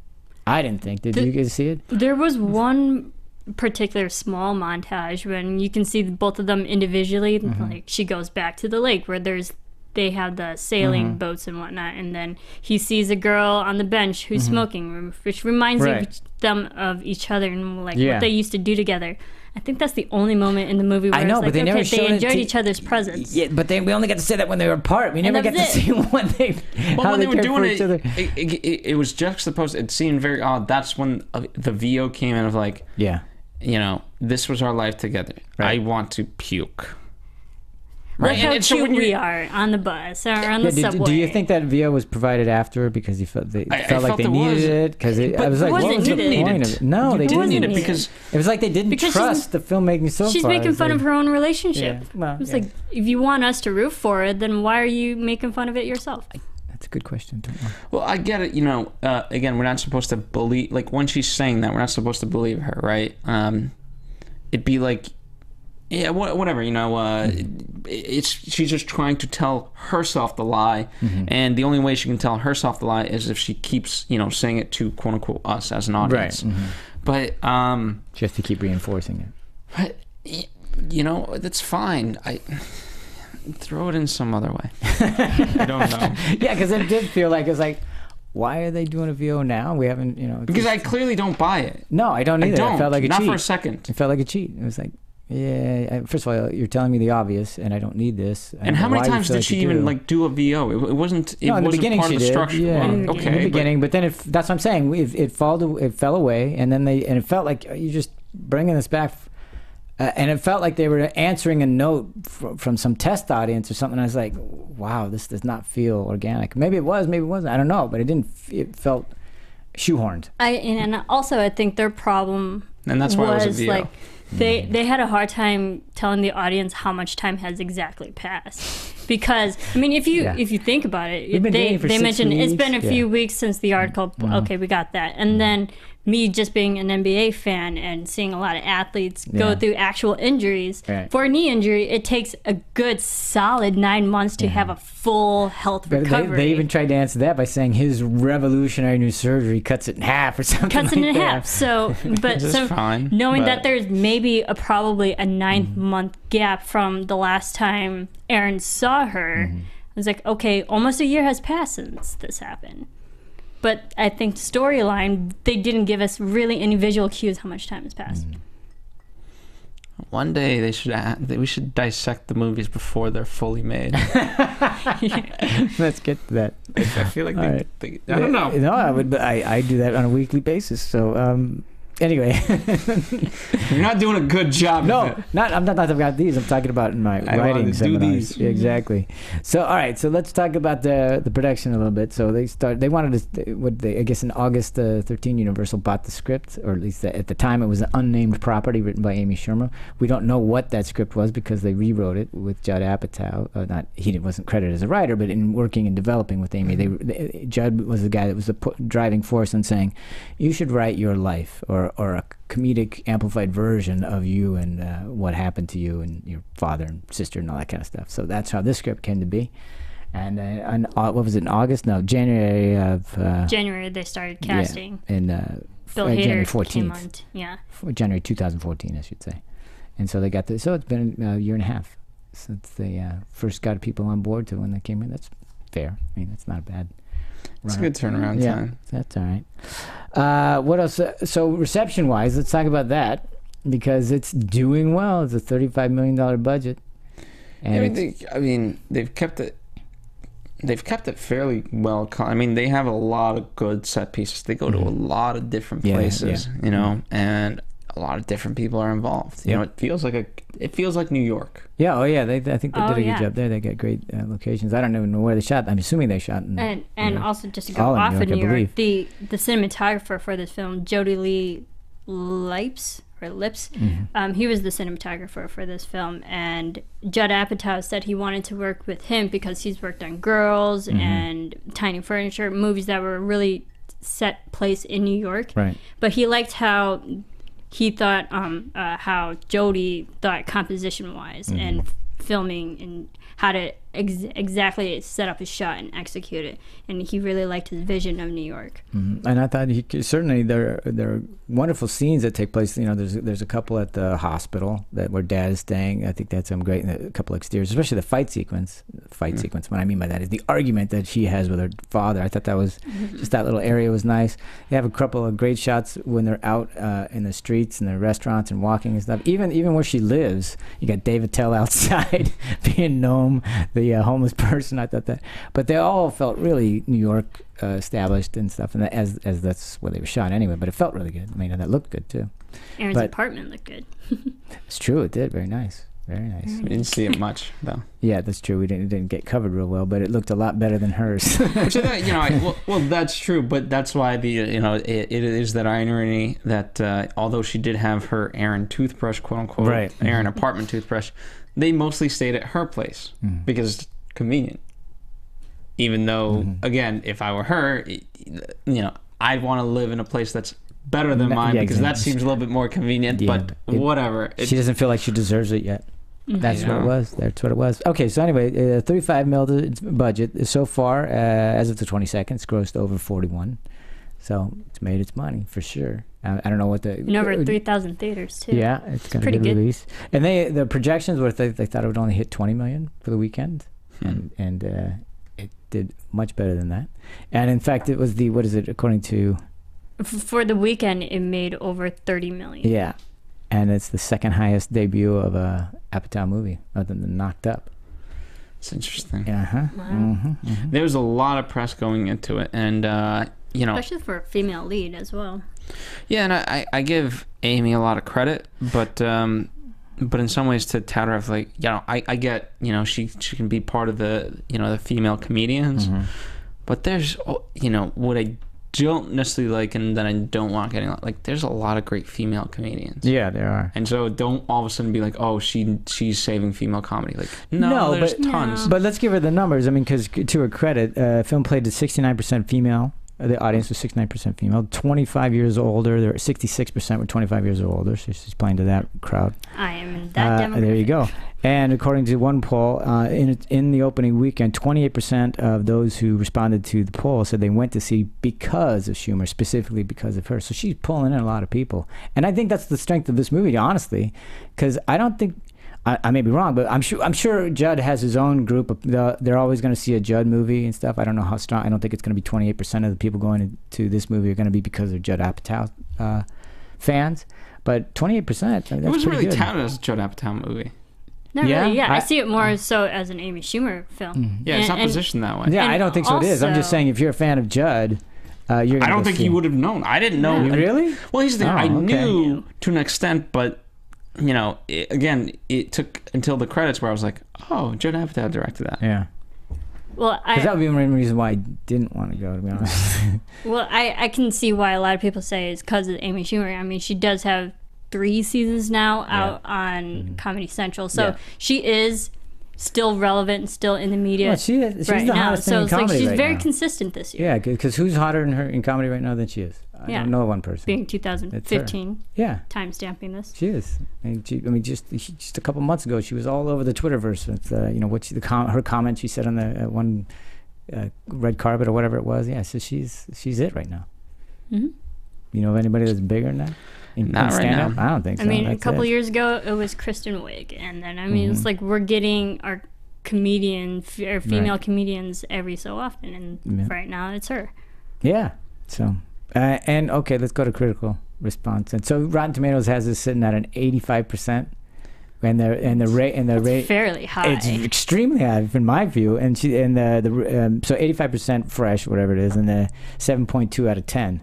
Speaker 3: I didn't think. Did you guys see it?
Speaker 4: There was one particular small montage when you can see both of them individually. Like she goes back to the lake where they have the sailing boats and whatnot, and then he sees a girl on the bench who's smoking, which reminds them of each other and what they used to do together. I think that's the only moment in the movie where it's like, they enjoyed each other's presence.
Speaker 3: Yeah, but we only got to say that when they were apart. We never get to see when they
Speaker 5: when they were doing it was juxtaposed. It seemed very odd. That's when the VO came in of like, this was our life together. Right. I want to puke.
Speaker 4: Look how cute we are on the bus or on the subway.
Speaker 3: Do you think that VO was provided after because he felt like they needed it? Because I was like,
Speaker 4: what's the point of it?
Speaker 3: No, they didn't
Speaker 5: need it because
Speaker 3: it was like they didn't trust the filmmaking so far.
Speaker 4: She's making fun of her own relationship.
Speaker 3: Yeah, well,
Speaker 4: it's like, if you want us to root for it, then why are you making fun of it yourself?
Speaker 3: That's a good question.
Speaker 5: Well, I get it. Again, we're not supposed to believe. Like when she's saying that, we're not supposed to believe her, right? It'd be like, yeah, whatever. She's just trying to tell herself the lie, and the only way she can tell herself the lie is if she keeps, saying it to quote unquote us as an audience. Right. But
Speaker 3: she has to keep reinforcing
Speaker 5: it. But that's fine. Throw it in some other way. I don't know.
Speaker 3: Yeah, because it did feel like it's like, why are they doing a VO now? We haven't,
Speaker 5: Because I clearly don't buy it.
Speaker 3: No, I don't either.
Speaker 5: I don't.
Speaker 3: It felt like a
Speaker 5: Not
Speaker 3: cheat.
Speaker 5: For a second.
Speaker 3: It felt like a cheat. It was like, yeah, first of all, you're telling me the obvious, and I don't need this.
Speaker 5: And how many times did she even like do a VO? It wasn't. It
Speaker 3: in the
Speaker 5: wasn't
Speaker 3: beginning
Speaker 5: part
Speaker 3: she
Speaker 5: of the
Speaker 3: did.
Speaker 5: structure.
Speaker 3: Yeah,
Speaker 5: Well, okay,
Speaker 3: in the beginning, but then that's what I'm saying. It fell away, and then it felt like you just bringing this back. And it felt like they were answering a note from some test audience or something. I was like, wow, this does not feel organic. Maybe it was, maybe it wasn't. I don't know, but it felt shoehorned.
Speaker 4: And also I think their problem
Speaker 5: and that's why it was a VO.
Speaker 4: Like they had a hard time telling the audience how much time has exactly passed. Because I mean, if you think about it, they mentioned it's been a few weeks since the article. Okay, we got that, and then me just being an NBA fan and seeing a lot of athletes go through actual injuries. Right. For a knee injury, it takes a good solid 9 months to have a full health recovery.
Speaker 3: They even tried to answer that by saying his revolutionary new surgery cuts it in half or something.
Speaker 4: Cuts it in half. So,
Speaker 5: fine,
Speaker 4: knowing that there's maybe probably a 9-month gap from the last time Aaron saw her, I was like, okay, almost a year has passed since this happened. But I think storyline, they didn't give us really any visual cues how much time has passed.
Speaker 5: One day we should dissect the movies before they're fully made.
Speaker 3: Let's get to that.
Speaker 5: I feel like I don't know.
Speaker 3: No, I do that on a weekly basis. So anyway,
Speaker 5: you're not doing a good job.
Speaker 3: No, I'm not talking about these. I'm talking about in my writing seminars.
Speaker 5: These.
Speaker 3: Exactly. So all right, so let's talk about the production a little bit. So they wanted to, I guess in August 13, Universal bought the script, or at least at the time it was an unnamed property written by Amy Schumer. We don't know what that script was because they rewrote it with Judd Apatow. He wasn't credited as a writer, but in working and developing with Amy, Judd was the guy that was the driving force in saying, you should write your life or a comedic amplified version of you and what happened to you and your father and sister and all that kind of stuff. So that's how this script came to be. And what was it, in August? No, January of...
Speaker 4: January they started casting.
Speaker 3: Yeah, and
Speaker 4: Bill
Speaker 3: January
Speaker 4: Hader
Speaker 3: 14th.
Speaker 4: came on. Yeah.
Speaker 3: January 2014, I should say. And so they got this. So it's been a year and a half since they first got people on board to when they came in. That's fair. I mean, that's not bad.
Speaker 5: It's a good turnaround time.
Speaker 3: That's all right. What else? So reception-wise, let's talk about that because it's doing well. It's a $35 million budget. And
Speaker 5: I mean, they've kept it. They've kept it fairly well. I mean, they have a lot of good set pieces. They go to a lot of different places, you know, and a lot of different people are involved. You know, it feels like New York.
Speaker 3: Yeah, I think they did a good job there. They got great locations. I don't even know where they shot. I'm assuming they shot in
Speaker 4: and also just to go off of New York, the cinematographer for this film, Jody Lee Lips, he was the cinematographer for this film, and Judd Apatow said he wanted to work with him because he's worked on Girls and Tiny Furniture, movies that were really set place in New York. Right. But he liked how he thought how Jody thought composition-wise and filming and how to exactly set up a shot and execute it, and he really liked his vision of New York. And
Speaker 3: I thought certainly there are wonderful scenes that take place. You know, there's a couple at the hospital where Dad is staying. I think that's great. And a couple exteriors, especially the fight sequence. What I mean by that is the argument that she has with her father. I thought that was just that little area was nice. They have a couple of great shots when they're out in the streets and the restaurants and walking and stuff. Even where she lives, you got David Tell outside being Noam, the homeless person. I thought that, but they all felt really New York established and stuff, and as that's where they were shot anyway. But it felt really good. I mean, that looked good too.
Speaker 4: Aaron's apartment looked good.
Speaker 3: It's true, it did. Very nice. Very nice.
Speaker 5: We didn't see it much though.
Speaker 3: Yeah, that's true. It didn't get covered real well, but it looked a lot better than hers.
Speaker 5: Which well, that's true, but that's why it is that irony that although she did have her Aaron toothbrush, quote unquote, Aaron apartment toothbrush, they mostly stayed at her place because it's convenient. Even though, again, if I were her, I'd want to live in a place that's better than mine because that seems a little bit more convenient. Yeah, but whatever.
Speaker 3: She doesn't feel like she deserves it yet. That's what it was. That's what it was. Okay, so anyway, $35 million budget so far as of the 22nd. It's grossed over 41, so it's made its money for sure. I don't know what
Speaker 4: over 3,000 theaters too.
Speaker 3: Yeah, it's got a good release. And the projections were they thought it would only hit 20 million for the weekend, and it did much better than that. And in fact, it was according to.
Speaker 4: For the weekend, it made over 30 million.
Speaker 3: Yeah. and it's the second highest debut of a Apatow movie, other than Knocked Up.
Speaker 5: It's interesting.
Speaker 4: Wow.
Speaker 5: There was a lot of press going into it, and
Speaker 4: Especially for a female lead as well.
Speaker 5: Yeah, and I give Amy a lot of credit, but in some ways to tout her off, like, I get, she can be part of the, the female comedians, but there's, what I don't necessarily like and that I don't want getting, like, there's a lot of great female comedians.
Speaker 3: Yeah, there are.
Speaker 5: And so don't all of a sudden be like, oh, she's saving female comedy. Like, no, there's tons.
Speaker 3: But let's give her the numbers. I mean, because to her credit, film played to 69% female. The audience was 69% female. 25 years older. There were 66% were 25 years or older. So she's playing to that crowd.
Speaker 4: I am in that demographic.
Speaker 3: There you go. And according to one poll, in the opening weekend, 28% of those who responded to the poll said they went to see because of Schumer, specifically because of her. So she's pulling in a lot of people. And I think that's the strength of this movie, honestly, because I don't think, I may be wrong, but I'm sure Judd has his own group. They're always going to see a Judd movie and stuff. I don't know how strong. I don't think it's going to be 28% of the people going to this movie are going to be because of Judd Apatow fans. But 28%, that's
Speaker 5: it was
Speaker 3: pretty
Speaker 5: really
Speaker 3: good.
Speaker 5: touted as a Judd Apatow movie.
Speaker 4: Not really, yeah. I see it more so as an Amy Schumer film.
Speaker 5: Yeah, it's not positioned that way.
Speaker 3: Yeah, I don't think so. It is. I'm just saying, if you're a fan of Judd, you're gonna
Speaker 5: I don't think he would have known. I didn't know.
Speaker 3: Really?
Speaker 5: Well, he's the.
Speaker 3: Oh,
Speaker 5: I
Speaker 3: okay.
Speaker 5: knew to an extent, but it took until the credits where I was like, oh, Judd Apatow directed that.
Speaker 3: Yeah.
Speaker 4: Well,
Speaker 3: Because that would be the main reason why I didn't want to go, to be honest.
Speaker 4: Well, I can see why a lot of people say it's because of Amy Schumer. I mean, she does have 3 seasons now out on Comedy Central, so she is still relevant and still in the media.
Speaker 3: Well, she's
Speaker 4: right
Speaker 3: the
Speaker 4: now.
Speaker 3: hottest thing
Speaker 4: So
Speaker 3: in
Speaker 4: it's like
Speaker 3: comedy
Speaker 4: she's
Speaker 3: right
Speaker 4: very
Speaker 3: now.
Speaker 4: consistent this year.
Speaker 3: Yeah, because who's hotter than her in comedy right now than she is? I don't know one person.
Speaker 4: Being 2015,
Speaker 3: Yeah,
Speaker 4: time stamping this.
Speaker 3: she is. Just a couple months ago, she was all over the Twitterverse with her comment she said on the one red carpet or whatever it was. Yeah, so she's it right now.
Speaker 4: Mm-hmm.
Speaker 3: You know of anybody that's bigger than that?
Speaker 5: Not right now.
Speaker 3: I don't think so.
Speaker 4: I mean,
Speaker 3: That's
Speaker 4: a couple
Speaker 3: it.
Speaker 4: years ago, it was Kristen Wiig, and then it's like we're getting our female comedians every so often, and right now it's her.
Speaker 3: Yeah. So, and okay, let's go to critical response. And so, Rotten Tomatoes has this sitting at an 85%, and the rate
Speaker 4: Fairly high.
Speaker 3: It's extremely high in my view, and so 85% fresh, whatever it is, and the 7.2 out of 10.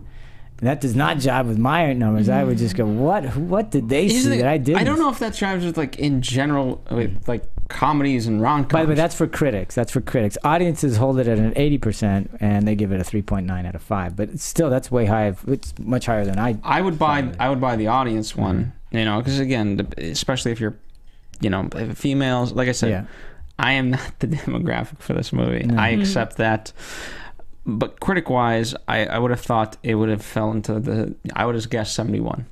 Speaker 3: And that does not jive with my numbers. I would just go, what did they see that I didn't?
Speaker 5: I don't know if that jives with, like, in general, with, like, comedies and rom-coms.
Speaker 3: By the way, that's for critics. Audiences hold it at an 80%, and they give it a 3.9 out of 5. But still, that's way high. It's much higher than I
Speaker 5: would buy the audience one, because again, especially if you're, females. Like I said, I am not the demographic for this movie. I accept that. But critic-wise, I would have thought it would have fell into I would have guessed 71.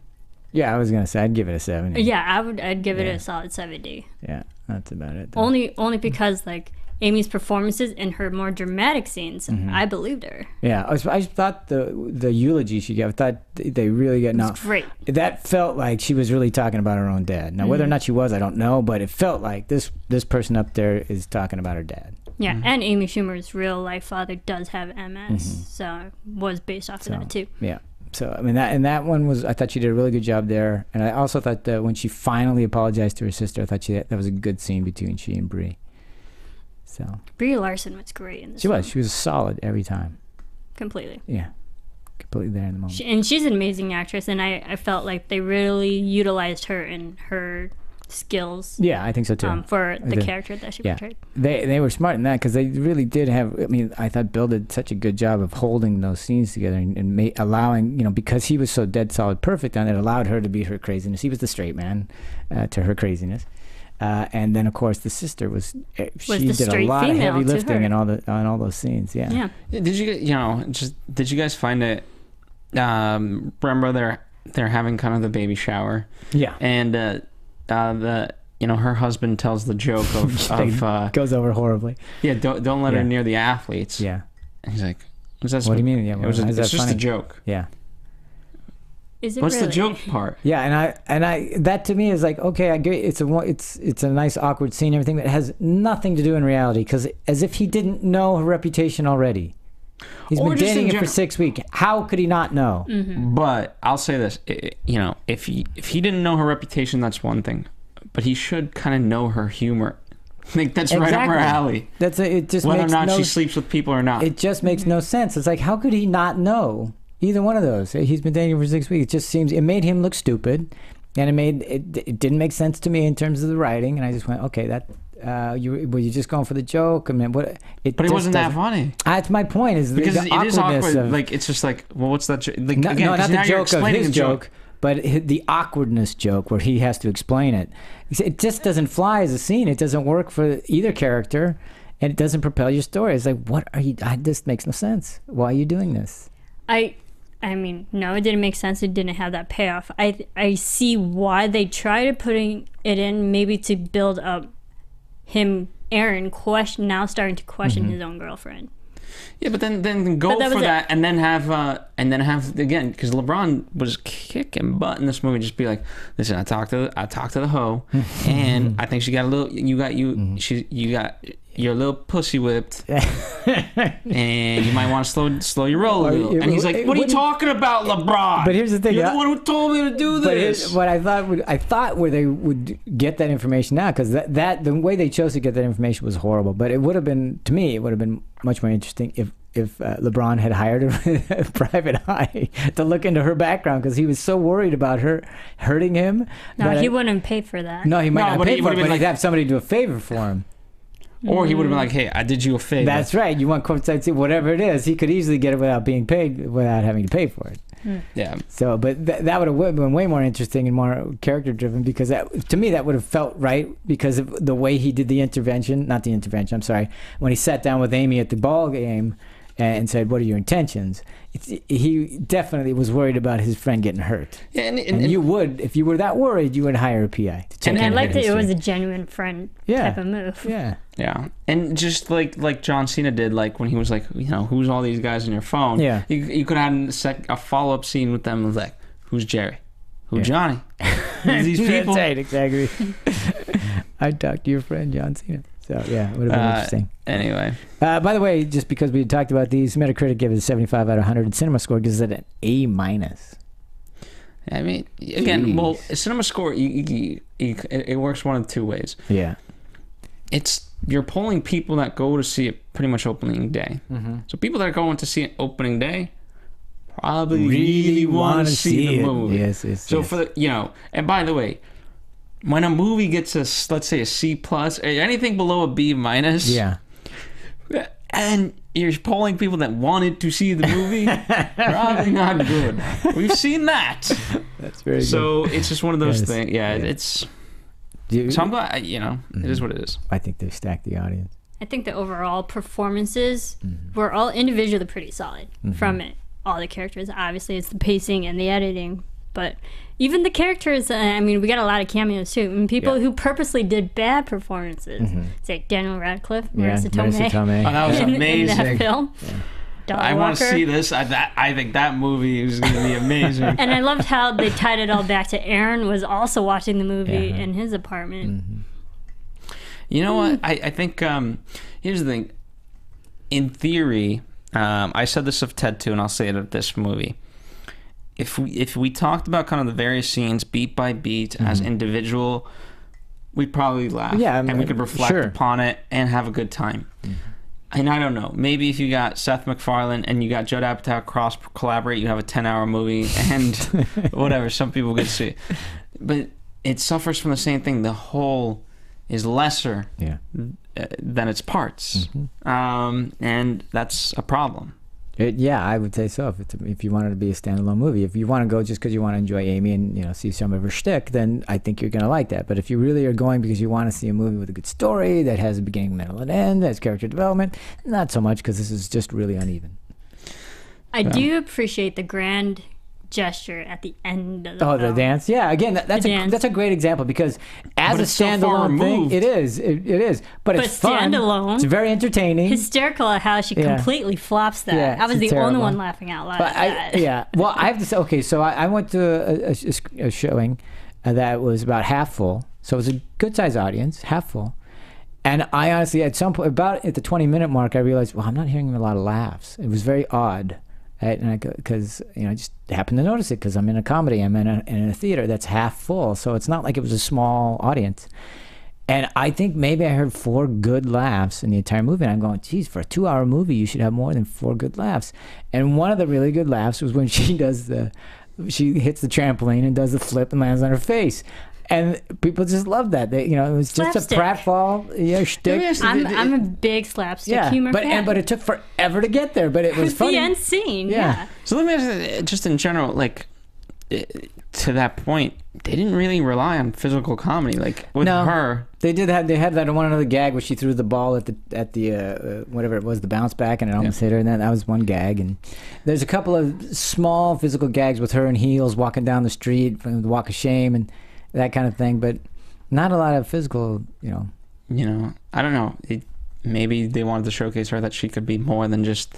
Speaker 3: Yeah, I was gonna say I'd give it a 70.
Speaker 4: Yeah, I'd give it a solid 70.
Speaker 3: Yeah, that's about it. Though.
Speaker 4: Only because, like, Amy's performances in her more dramatic scenes, I believed her.
Speaker 3: Yeah, I thought the eulogy she gave, I thought they really got
Speaker 4: It's great.
Speaker 3: That felt like she was really talking about her own dad. Now, whether or not she was, I don't know, but it felt like this person up there is talking about her dad.
Speaker 4: Yeah, and Amy Schumer's real life father does have MS, so it was based off of that too.
Speaker 3: Yeah. So I mean that one was, I thought she did a really good job there, and I also thought that when she finally apologized to her sister, I thought that was a good scene between she and Brie. So
Speaker 4: Brie Larson was great in this.
Speaker 3: She was solid every time.
Speaker 4: Completely.
Speaker 3: Yeah. Completely there in the moment.
Speaker 4: And she's an amazing actress, and I felt like they really utilized her in her skills.
Speaker 3: Yeah, I think so too.
Speaker 4: For the character that she portrayed.
Speaker 3: They were smart in that because they really did have. I mean, I thought Bill did such a good job of holding those scenes together and allowing, because he was so dead solid perfect on it, allowed her to be her craziness. He was the straight man to her craziness. And then, of course, the sister she did a lot of heavy lifting in all those scenes. Yeah.
Speaker 5: Did you guys find it? Remember they're having kind of the baby shower.
Speaker 3: Yeah.
Speaker 5: And her husband tells the joke of
Speaker 3: goes over horribly.
Speaker 5: Yeah. Don't let her near the athletes.
Speaker 3: Yeah.
Speaker 5: And he's like,
Speaker 3: what do you mean? Yeah.
Speaker 5: It's just funny? A joke.
Speaker 3: Yeah.
Speaker 4: Is it
Speaker 5: What's
Speaker 4: really?
Speaker 5: the joke part?
Speaker 3: Yeah, and I that to me is like, okay, I get it's a nice awkward scene, and everything, but it has nothing to do in reality, because as if he didn't know her reputation already. He's
Speaker 5: Or
Speaker 3: been
Speaker 5: just
Speaker 3: dating
Speaker 5: in
Speaker 3: her for 6 weeks. How could he not know?
Speaker 5: But I'll say this, you know, if he didn't know her reputation, that's one thing. But he should kind of know her humor. Like, that's right up her alley.
Speaker 3: It just
Speaker 5: Whether or
Speaker 3: makes
Speaker 5: not
Speaker 3: no,
Speaker 5: she sleeps with people or not.
Speaker 3: It just makes no sense. It's like, how could he not know either one of those? He's been dating her for 6 weeks. It just seems, it made him look stupid, and it didn't make sense to me in terms of the writing. And I just went, okay, that were you just going for the joke? I mean, what?
Speaker 5: But it wasn't that funny.
Speaker 3: That's my point. Is
Speaker 5: because
Speaker 3: the
Speaker 5: it is awkward.
Speaker 3: of,
Speaker 5: like, it's just like, well, what's that? Like,
Speaker 3: no,
Speaker 5: again,
Speaker 3: no, not the
Speaker 5: now you're
Speaker 3: joke of
Speaker 5: explaining
Speaker 3: his
Speaker 5: a
Speaker 3: joke, but the awkwardness joke where he has to explain it. It just doesn't fly as a scene. It doesn't work for either character, and it doesn't propel your story. It's like, what are you? This makes no sense. Why are you doing this?
Speaker 4: I mean, no, it didn't make sense. It didn't have that payoff. I see why they tried putting it in, maybe to build up Aaron starting to question his own girlfriend.
Speaker 5: Yeah, but then go for that, and then have again, because LeBron was kicking butt in this movie. Just be like, listen, I talked to the hoe, and I think she got a little. You got your little pussy whipped, and you might want to slow your roll a little. And he's like, what are you talking about, LeBron?
Speaker 3: But here's the thing,
Speaker 5: you're the one who told me to do this.
Speaker 3: But what I thought where they would get that information now, because that the way they chose to get that information was horrible. But it would have been, to me, it would have been much more interesting if LeBron had hired a private eye to look into her background, because he was so worried about her hurting him.
Speaker 4: No, he wouldn't pay for that.
Speaker 3: No, he might not pay for it, but
Speaker 5: like,
Speaker 3: he'd have somebody do a favor for him.
Speaker 5: Or he would have been like, hey, I did you a favor.
Speaker 3: That's right. You want courtside seat, whatever it is. He could easily get it without being paid, without having to pay for it.
Speaker 5: Yeah.
Speaker 3: So, but that would have been way more interesting and more character driven, because to me that would have felt right, because of the way he did I'm sorry, when he sat down with Amy at the ball game and said, what are your intentions? He definitely was worried about his friend getting hurt. Yeah, and you would, if you were that worried, you would hire a PI.
Speaker 4: And I liked that it was a genuine friend type of move.
Speaker 3: Yeah.
Speaker 5: Yeah. And just like John Cena did, like when he was like, you know, who's all these guys on your phone?
Speaker 3: Yeah.
Speaker 5: You could have had a follow-up scene with them, like, who's Jerry? Who's Johnny? Who's these people?
Speaker 3: That's right, exactly. I'd talk to your friend John Cena. So, yeah, it would have been interesting.
Speaker 5: Anyway.
Speaker 3: By the way, just because we talked about these, Metacritic gave it a 75 out of 100, and CinemaScore gives it an A-.
Speaker 5: I mean, again, well, CinemaScore, it works one of two ways.
Speaker 3: Yeah.
Speaker 5: You're polling people that go to see it pretty much opening day. So people that are going to see it opening day probably really want to see the movie.
Speaker 3: Yes.
Speaker 5: So for the, you know, and by the way, when a movie gets let's say a C+, or anything below a B-,
Speaker 3: yeah,
Speaker 5: and you're polling people that wanted to see the movie, probably not good. We've seen that.
Speaker 3: That's very good.
Speaker 5: So it's just one of those things. Yeah, it's. So I'm glad, you know, it is what it is.
Speaker 3: I think they stacked the audience.
Speaker 4: I think the overall performances were all individually pretty solid from it. All the characters, obviously, it's the pacing and the editing, but even the characters, I mean, we got a lot of cameos too. And people who purposely did bad performances, say Daniel Radcliffe, Marisa Tomei.
Speaker 5: Oh, that was amazing.
Speaker 4: In that film.
Speaker 5: Yeah. I want to see this. I think that movie is going to be amazing.
Speaker 4: And I loved how they tied it all back to Aaron was also watching the movie in his apartment.
Speaker 5: You know what? I think here's the thing. In theory, I said this of Ted 2, and I'll say it of this movie. If we talked about kind of the various scenes beat by beat as individual, we'd probably laugh. Yeah, and we could reflect upon it and have a good time. And I don't know, maybe if you got Seth MacFarlane and you got Judd Apatow cross collaborate, you have a 10-hour movie and whatever. Some people get to see, but it suffers from the same thing. The whole is lesser than its parts, and that's a problem.
Speaker 3: I would say so. If you wanted to be a standalone movie, if you want to go just because you want to enjoy Amy and see some of her shtick, then I think you're going to like that. But if you really are going because you want to see a movie with a good story that has a beginning, middle, and end, that has character development, not so much, because this is just really uneven.
Speaker 4: I do appreciate the grand gesture at the end of the film.
Speaker 3: The dance? Yeah, again, that's a great example, because as a standalone thing, it is. But it's fun.
Speaker 4: Standalone.
Speaker 3: It's very entertaining.
Speaker 4: Hysterical at how she completely flops that.
Speaker 3: Yeah,
Speaker 4: I was the only one laughing out loud at that.
Speaker 3: Well, I have to say, okay, so I went to a showing that was about half full. So it was a good-sized audience, half full. And I honestly, at some point, about at the 20-minute mark, I realized, well, I'm not hearing a lot of laughs. It was very odd. Because I just happened to notice it because I'm in a comedy. I'm in a theater that's half full. So it's not like it was a small audience. And I think maybe I heard 4 good laughs in the entire movie. And I'm going, geez, for a 2-hour movie, you should have more than 4 good laughs. And one of the really good laughs was when she hits the trampoline and does the flip and lands on her face. And people just loved that. It was just
Speaker 4: Slapstick.
Speaker 3: a pratfall, shtick.
Speaker 4: I'm a big slapstick humor fan.
Speaker 3: But it took forever to get there. But it was funny.
Speaker 4: The end scene, yeah.
Speaker 5: So let me ask you, just in general, like, to that point, they didn't really rely on physical comedy. Like, with her,
Speaker 3: they had that one other gag where she threw the ball at the whatever it was, the bounce back, and it almost hit her, and that was one gag. And there's a couple of small physical gags with her in heels walking down the street, the walk of shame, and that kind of thing, but not a lot of physical,
Speaker 5: I don't know. Maybe they wanted to showcase her that she could be more than just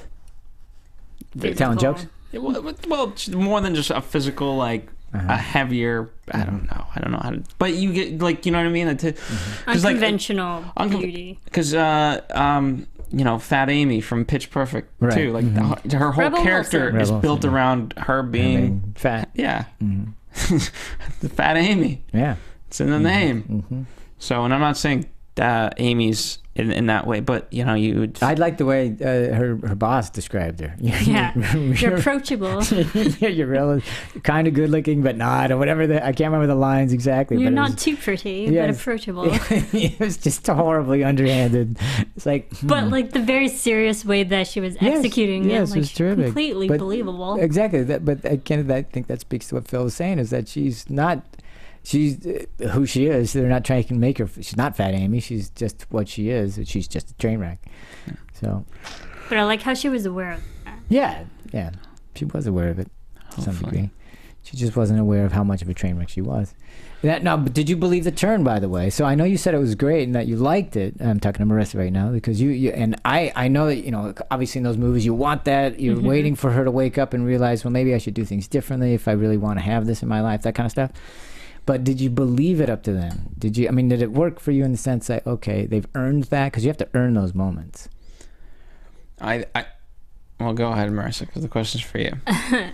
Speaker 3: telling jokes.
Speaker 5: Well, more than just a physical, like a heavier. I don't know how to. But you get, like, you know what I mean?
Speaker 4: Unconventional beauty.
Speaker 5: Because Fat Amy from Pitch Perfect too. Like her whole
Speaker 4: Rebel
Speaker 5: character
Speaker 4: Wilson.
Speaker 5: is built around her being
Speaker 3: fat.
Speaker 5: Yeah. The Fat Amy.
Speaker 3: Yeah.
Speaker 5: It's in the name. So, and I'm not saying Amy's in that way, but you would.
Speaker 3: I like the way her boss described her.
Speaker 4: You're approachable.
Speaker 3: You're really kind of good looking, but not, or whatever. I can't remember the lines exactly.
Speaker 4: You're
Speaker 3: but
Speaker 4: not too pretty, but approachable.
Speaker 3: It was just horribly underhanded. It's like,
Speaker 4: but like the very serious way that she was executing it, like,
Speaker 3: it was terrific.
Speaker 4: Completely believable.
Speaker 3: Exactly. But I think that speaks to what Phil was saying, is that she's who she is. They're not trying to make her. She's not Fat Amy. She's just what she is. She's just a train wreck. So.
Speaker 4: But I like how she was aware of that.
Speaker 3: Yeah. She was aware of it to some degree. She just wasn't aware of how much of a train wreck she was. Now, did you believe the turn, by the way? So I know you said it was great and that you liked it. I'm talking to Marisa right now because you and I know that, obviously in those movies you want that. You're waiting for her to wake up and realize, well, maybe I should do things differently if I really want to have this in my life, that kind of stuff. But did you believe it up to then? Did it work for you in the sense that, okay, they've earned that? Because you have to earn those moments.
Speaker 5: Well, go ahead, Marisa, because the question's for you.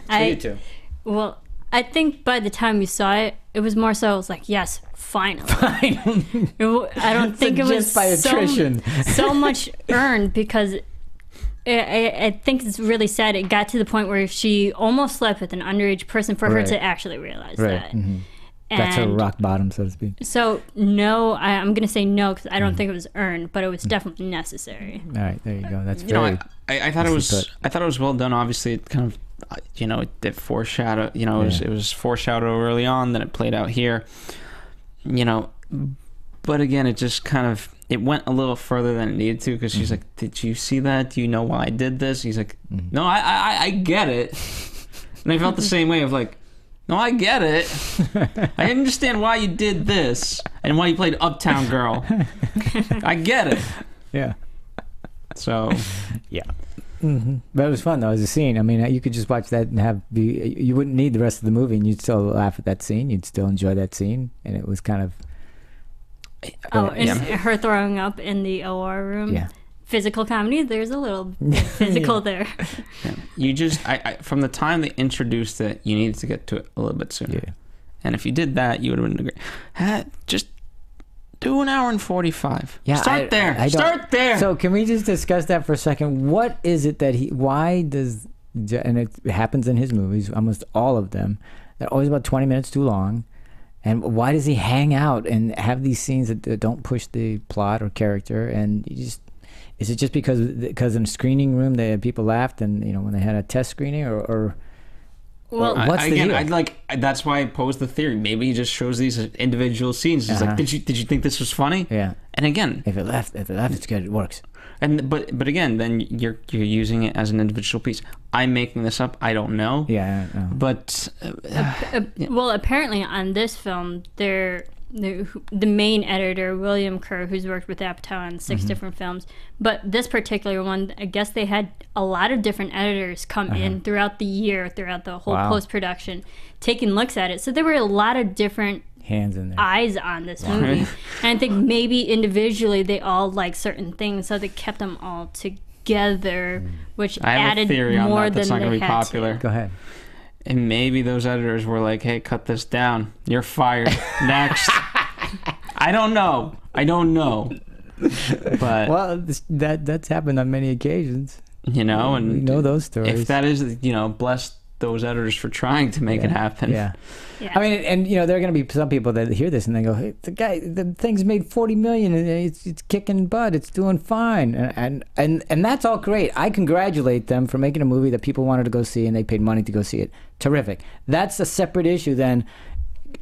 Speaker 3: For you too.
Speaker 4: Well, I think by the time you saw it, it was more so, I was like, yes, finally. I don't think it was
Speaker 3: just by attrition.
Speaker 4: so much earned, because I think it's really sad. It got to the point where she almost slept with an underage person for her to actually realize that. Mm-hmm.
Speaker 3: That's her rock bottom, so to speak.
Speaker 4: So, no, I'm going to say no, because I don't think it was earned, but it was definitely necessary.
Speaker 3: All right, there you go. That's very...
Speaker 5: I thought it was well done. Obviously, it kind of, it foreshadowed, it was foreshadowed early on, then it played out here, but again, it just kind of, it went a little further than it needed to, because she's like, did you see that? Do you know why I did this? He's like, no, I get it. And I felt the same way of like, no, I get it. I understand why you did this and why you played Uptown Girl. I get it.
Speaker 3: Yeah.
Speaker 5: So.
Speaker 3: Yeah. Mm-hmm. But it was fun, though, as a scene. I mean, you could just watch that and you wouldn't need the rest of the movie, and you'd still laugh at that scene. You'd still enjoy that scene. And it was kind of.
Speaker 4: Her throwing up in the OR room.
Speaker 3: Yeah.
Speaker 4: Physical comedy, there's a little physical there.
Speaker 5: Yeah. You just, from the time they introduced it, you needed to get to it a little bit sooner. Yeah. And if you did that, you would have been great. Just do an hour and 45. Yeah, Start there.
Speaker 3: So can we just discuss that for a second? What is it that why does, and it happens in his movies, almost all of them, they're always about 20 minutes too long. And why does he hang out and have these scenes that don't push the plot or character? And you just... Is it just because in a screening room people laughed and when they had a test screening or what's the deal?
Speaker 5: That's why I posed the theory. Maybe he just shows these individual scenes. He's like, did you think this was funny?
Speaker 3: Yeah.
Speaker 5: And again,
Speaker 3: if it left, it's good. It works.
Speaker 5: And but again, then you're using it as an individual piece. I'm making this up. I don't know.
Speaker 3: Yeah.
Speaker 5: But
Speaker 4: well, apparently on this film, the main editor, William Kerr, who's worked with Apatow on 6 different films, but this particular one, I guess they had a lot of different editors come in throughout the year, throughout the whole post-production, taking looks at it. So there were a lot of different
Speaker 3: hands in there.
Speaker 4: eyes on this movie. And I think maybe individually they all like certain things, so they kept them all together, which
Speaker 5: I have
Speaker 4: added
Speaker 5: a theory on
Speaker 4: more
Speaker 5: that that's
Speaker 4: than
Speaker 5: not going
Speaker 4: they
Speaker 5: to be
Speaker 4: had
Speaker 5: popular.
Speaker 3: Go ahead.
Speaker 5: And maybe those editors were like, hey, cut this down. You're fired. Next. I don't know. But,
Speaker 3: Well, that's happened on many occasions.
Speaker 5: you know, and
Speaker 3: We know those stories.
Speaker 5: if that is, you know, bless those editors for trying to make it happen.
Speaker 3: Yeah.
Speaker 4: Yeah.
Speaker 3: I mean, and you know, there are going to be some people that hear this and they go, "Hey, the thing's made 40 million, and it's kicking butt, it's doing fine," and that's all great. I congratulate them for making a movie that people wanted to go see and they paid money to go see it. Terrific. That's a separate issue then.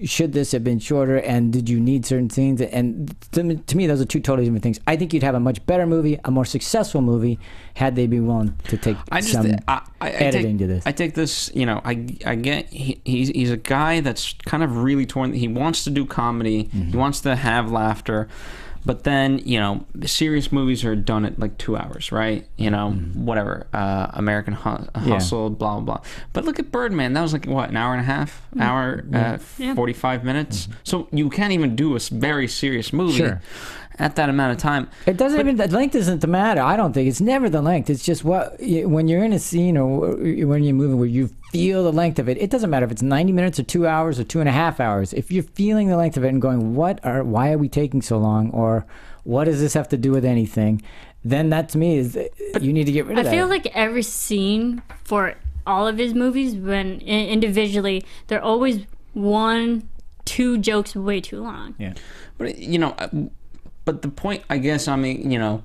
Speaker 3: Should this have been shorter, and did you need certain scenes? And to me, those are two totally different things. I think you'd have a much better movie, a more successful movie, had they been willing to take some editing to this.
Speaker 5: I take this, you know, I get he's a guy that's kind of really torn. He wants to do comedy.
Speaker 3: Mm-hmm.
Speaker 5: He wants to have laughter. But then, you know, serious movies are done at like 2 hours, right? You know, whatever. American Hustle, blah, blah, blah. But look at Birdman. That was like, what, an hour and a half? 45 minutes? So you can't even do a very serious movie at that amount of time.
Speaker 3: It doesn't even, the length doesn't matter. I don't think it's never the length. It's just when you're in a scene or when you're moving where you feel the length of it. It doesn't matter if it's 90 minutes or 2 hours or 2.5 hours. If you're feeling the length of it and going, why are we taking so long, or what does this have to do with anything? Then that to me is you need to get rid of that.
Speaker 4: I feel like every scene for all of his movies, when individually, they're always 1-2 jokes way too long.
Speaker 3: Yeah.
Speaker 5: But, you know, but the point, I guess, I mean, you know,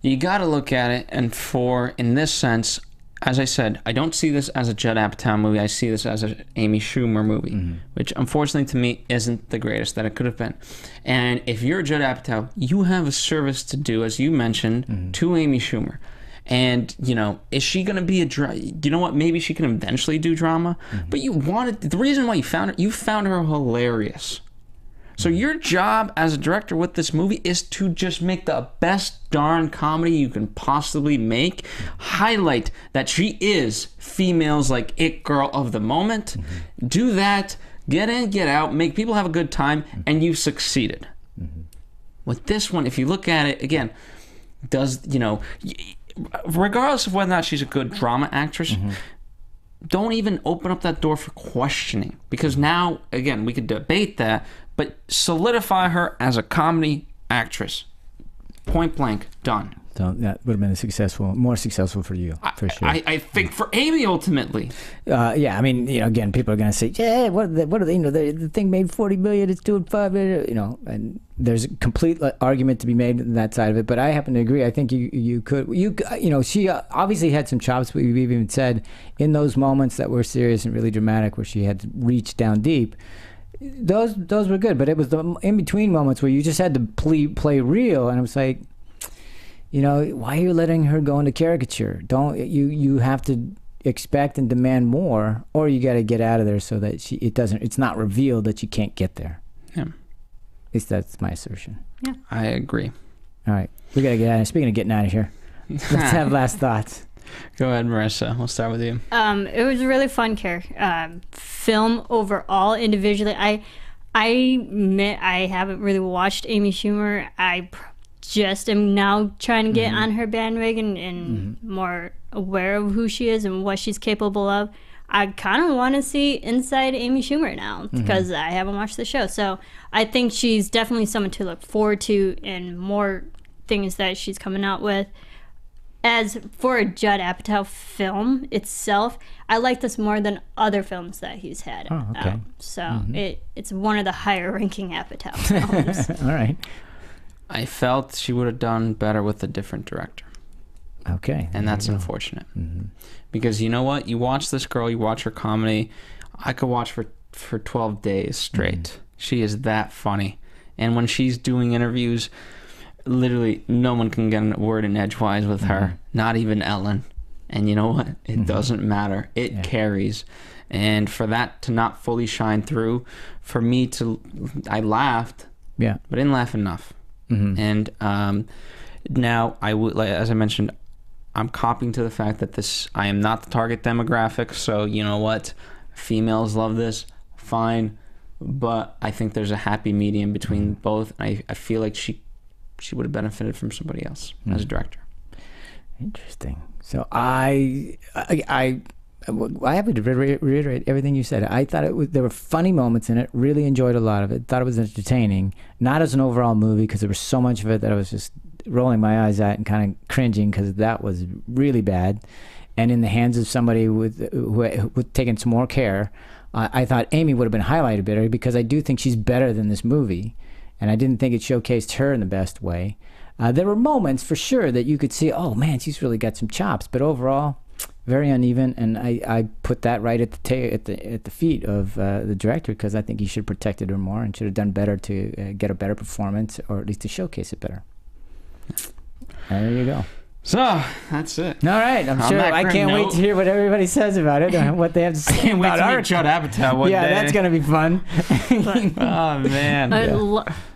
Speaker 5: you got to look at it, and in this sense, as I said, I don't see this as a Judd Apatow movie. I see this as an Amy Schumer movie, which unfortunately to me isn't the greatest that it could have been. And if you're Judd Apatow, you have a service to do, as you mentioned, to Amy Schumer. And, you know, is she going to be you know what? Maybe she can eventually do drama. But the reason why you found her hilarious. So your job as a director with this movie is to just make the best darn comedy you can possibly make. Highlight that she is females like it girl of the moment. Do that, get in, get out, make people have a good time, and you've succeeded. With this one, if you look at it, again, regardless of whether or not she's a good drama actress, don't even open up that door for questioning. Because now, again, we could debate that, but solidify her as a comedy actress. Point blank, done.
Speaker 3: So that would have been more successful for you, for sure.
Speaker 5: I think for Amy, ultimately.
Speaker 3: Yeah, I mean, you know, again, people are going to say, yeah, what are they, you know, the thing made 40 million, it's doing 5 million, you know, and there's a complete argument to be made on that side of it, but I happen to agree. I think you know, she obviously had some chops, we've even said, in those moments that were serious and really dramatic where she had to reach down deep. Those were good, but it was the in-between moments where you just had to play real, and it was like, you know, why are you letting her go into caricature? You have to expect and demand more, or you got to get out of there so that it's not revealed that you can't get there.
Speaker 5: Yeah.
Speaker 3: At least that's my assertion.
Speaker 4: Yeah.
Speaker 5: I agree.
Speaker 3: All right, we got to get out of here. Speaking of getting out of here, let's have last thoughts.
Speaker 5: Go ahead, Marissa. We'll start with you.
Speaker 4: It was a really fun film overall. Individually, I admit I haven't really watched Amy Schumer. I just am now trying to get on her bandwagon and more aware of who she is and what she's capable of. I kind of want to see inside Amy Schumer now because I haven't watched the show. So I think she's definitely someone to look forward to and more things that she's coming out with. As for a Judd Apatow film itself, I like this more than other films that he's had out. So it's one of the higher ranking Apatow films.
Speaker 3: All right.
Speaker 5: I felt she would have done better with a different director.
Speaker 3: Okay.
Speaker 5: And that's unfortunate. Because you know what? You watch this girl, you watch her comedy. I could watch for 12 days straight. She is that funny. And when she's doing interviews, literally no one can get a word in edgewise with her. Not even Ellen. And you know what? It doesn't matter. It carries. And for that to not fully shine through, for me I laughed.
Speaker 3: Yeah.
Speaker 5: But I didn't laugh enough. And now as I mentioned, I'm copying to the fact that I am not the target demographic. So you know what? Females love this. Fine. but I think there's a happy medium between both. And I feel like she would have benefited from somebody else as a director.
Speaker 3: Interesting. So I have to reiterate everything you said. I thought there were funny moments in it. Really enjoyed a lot of it. Thought it was entertaining. Not as an overall movie because there was so much of it that I was just rolling my eyes at and kind of cringing because that was really bad. And in the hands of somebody with taking some more care, I thought Amy would have been highlighted better because I do think she's better than this movie, and I didn't think it showcased her in the best way. There were moments for sure that you could see, oh man, she's really got some chops, but overall, very uneven. And I put that right at the feet of the director because I think he should have protected her more and should have done better to get a better performance, or at least to showcase it better. There you go.
Speaker 5: So that's it.
Speaker 3: All right, I'm sure. I can't wait to hear what everybody says about it, what they have to say.
Speaker 5: I can't wait
Speaker 3: about
Speaker 5: to
Speaker 3: art.
Speaker 5: meet Judd Apatow one day.
Speaker 3: That's gonna be fun.
Speaker 5: Oh man.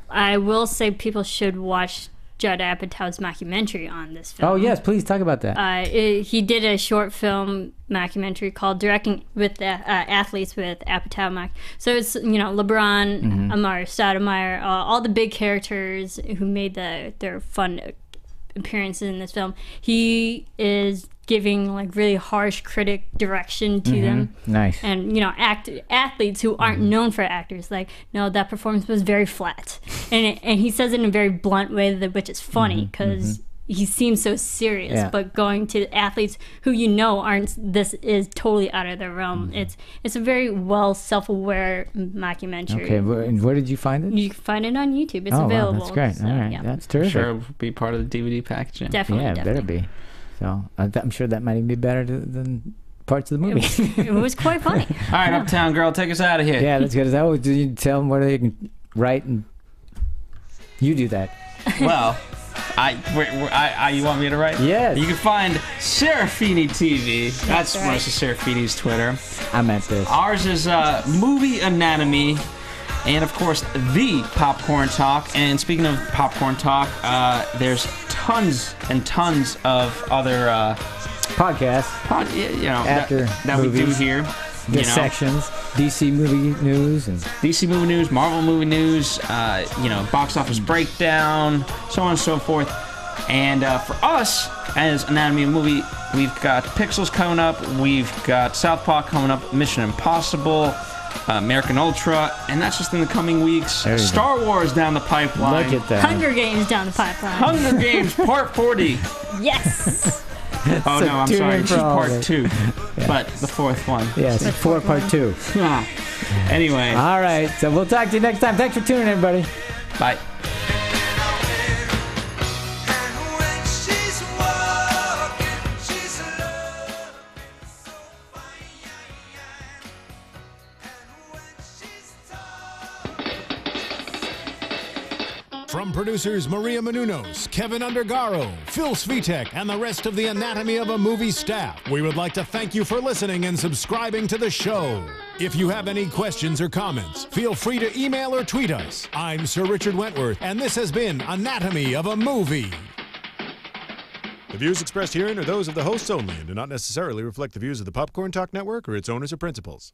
Speaker 4: I will say people should watch Judd Apatow's mockumentary on this film.
Speaker 3: Oh yes, please talk about that.
Speaker 4: He did a short film mockumentary called "Directing with Athletes with Apatow." So it's LeBron, Amari Stoudemire, all the big characters who made their fun appearances in this film. He is giving like really harsh critic direction to them.
Speaker 3: Nice.
Speaker 4: And athletes who aren't known for actors, like, no, that performance was very flat, and he says it in a very blunt way, which is funny because he seems so serious.
Speaker 3: Yeah.
Speaker 4: But going to athletes who aren't, this is totally out of their realm. It's a very well self-aware mockumentary.
Speaker 3: Okay, where did you find it?
Speaker 4: You can find it on YouTube. It's
Speaker 3: Wow,
Speaker 4: available.
Speaker 3: that's great.
Speaker 4: So,
Speaker 3: all right,
Speaker 4: yeah.
Speaker 3: that's terrific.
Speaker 5: Sure, it'll be part of the DVD packaging.
Speaker 4: Definitely.
Speaker 3: Better be. So I'm sure that might even be better than parts of the movie.
Speaker 4: It was quite funny.
Speaker 5: All right, Uptown Girl, take us out of here.
Speaker 3: Yeah, that's good. Do you tell them where they can write and you do that?
Speaker 5: Well, you want me to write?
Speaker 3: Yes.
Speaker 5: You can find Serafini TV. That's
Speaker 4: right.
Speaker 5: Marisa Serafini's Twitter.
Speaker 3: I meant this.
Speaker 5: Ours is Movie Anatomy. And of course, the Popcorn Talk. And speaking of Popcorn Talk, there's tons and tons of other
Speaker 3: Podcast. After
Speaker 5: that we do here.
Speaker 3: Sections, DC movie news and
Speaker 5: DC movie news, Marvel movie news, box office breakdown, so on and so forth. And for us, as Anatomy of Movie, we've got Pixels coming up, we've got Southpaw coming up, Mission Impossible, American Ultra, and that's just in the coming weeks. Star Wars down the pipeline.
Speaker 3: look at that.
Speaker 4: Hunger Games down the pipeline.
Speaker 5: Hunger Games Part 40.
Speaker 4: Yes.
Speaker 5: Oh
Speaker 3: So
Speaker 5: no, I'm
Speaker 3: tune
Speaker 5: sorry,
Speaker 3: in
Speaker 5: it's
Speaker 3: for all
Speaker 5: Part
Speaker 3: of it.
Speaker 5: 2, but the fourth one.
Speaker 3: Yes, for part 2.
Speaker 5: Anyway,
Speaker 3: All right, so we'll talk to you next time. Thanks for tuning in, everybody.
Speaker 5: bye.
Speaker 1: From producers Maria Menounos, Kevin Undergaro, Phil Svitek, and the rest of the Anatomy of a Movie staff, we would like to thank you for listening and subscribing to the show. If you have any questions or comments, feel free to email or tweet us. I'm Sir Richard Wentworth, and this has been Anatomy of a Movie. The views expressed herein are those of the hosts only and do not necessarily reflect the views of the Popcorn Talk Network or its owners or principals.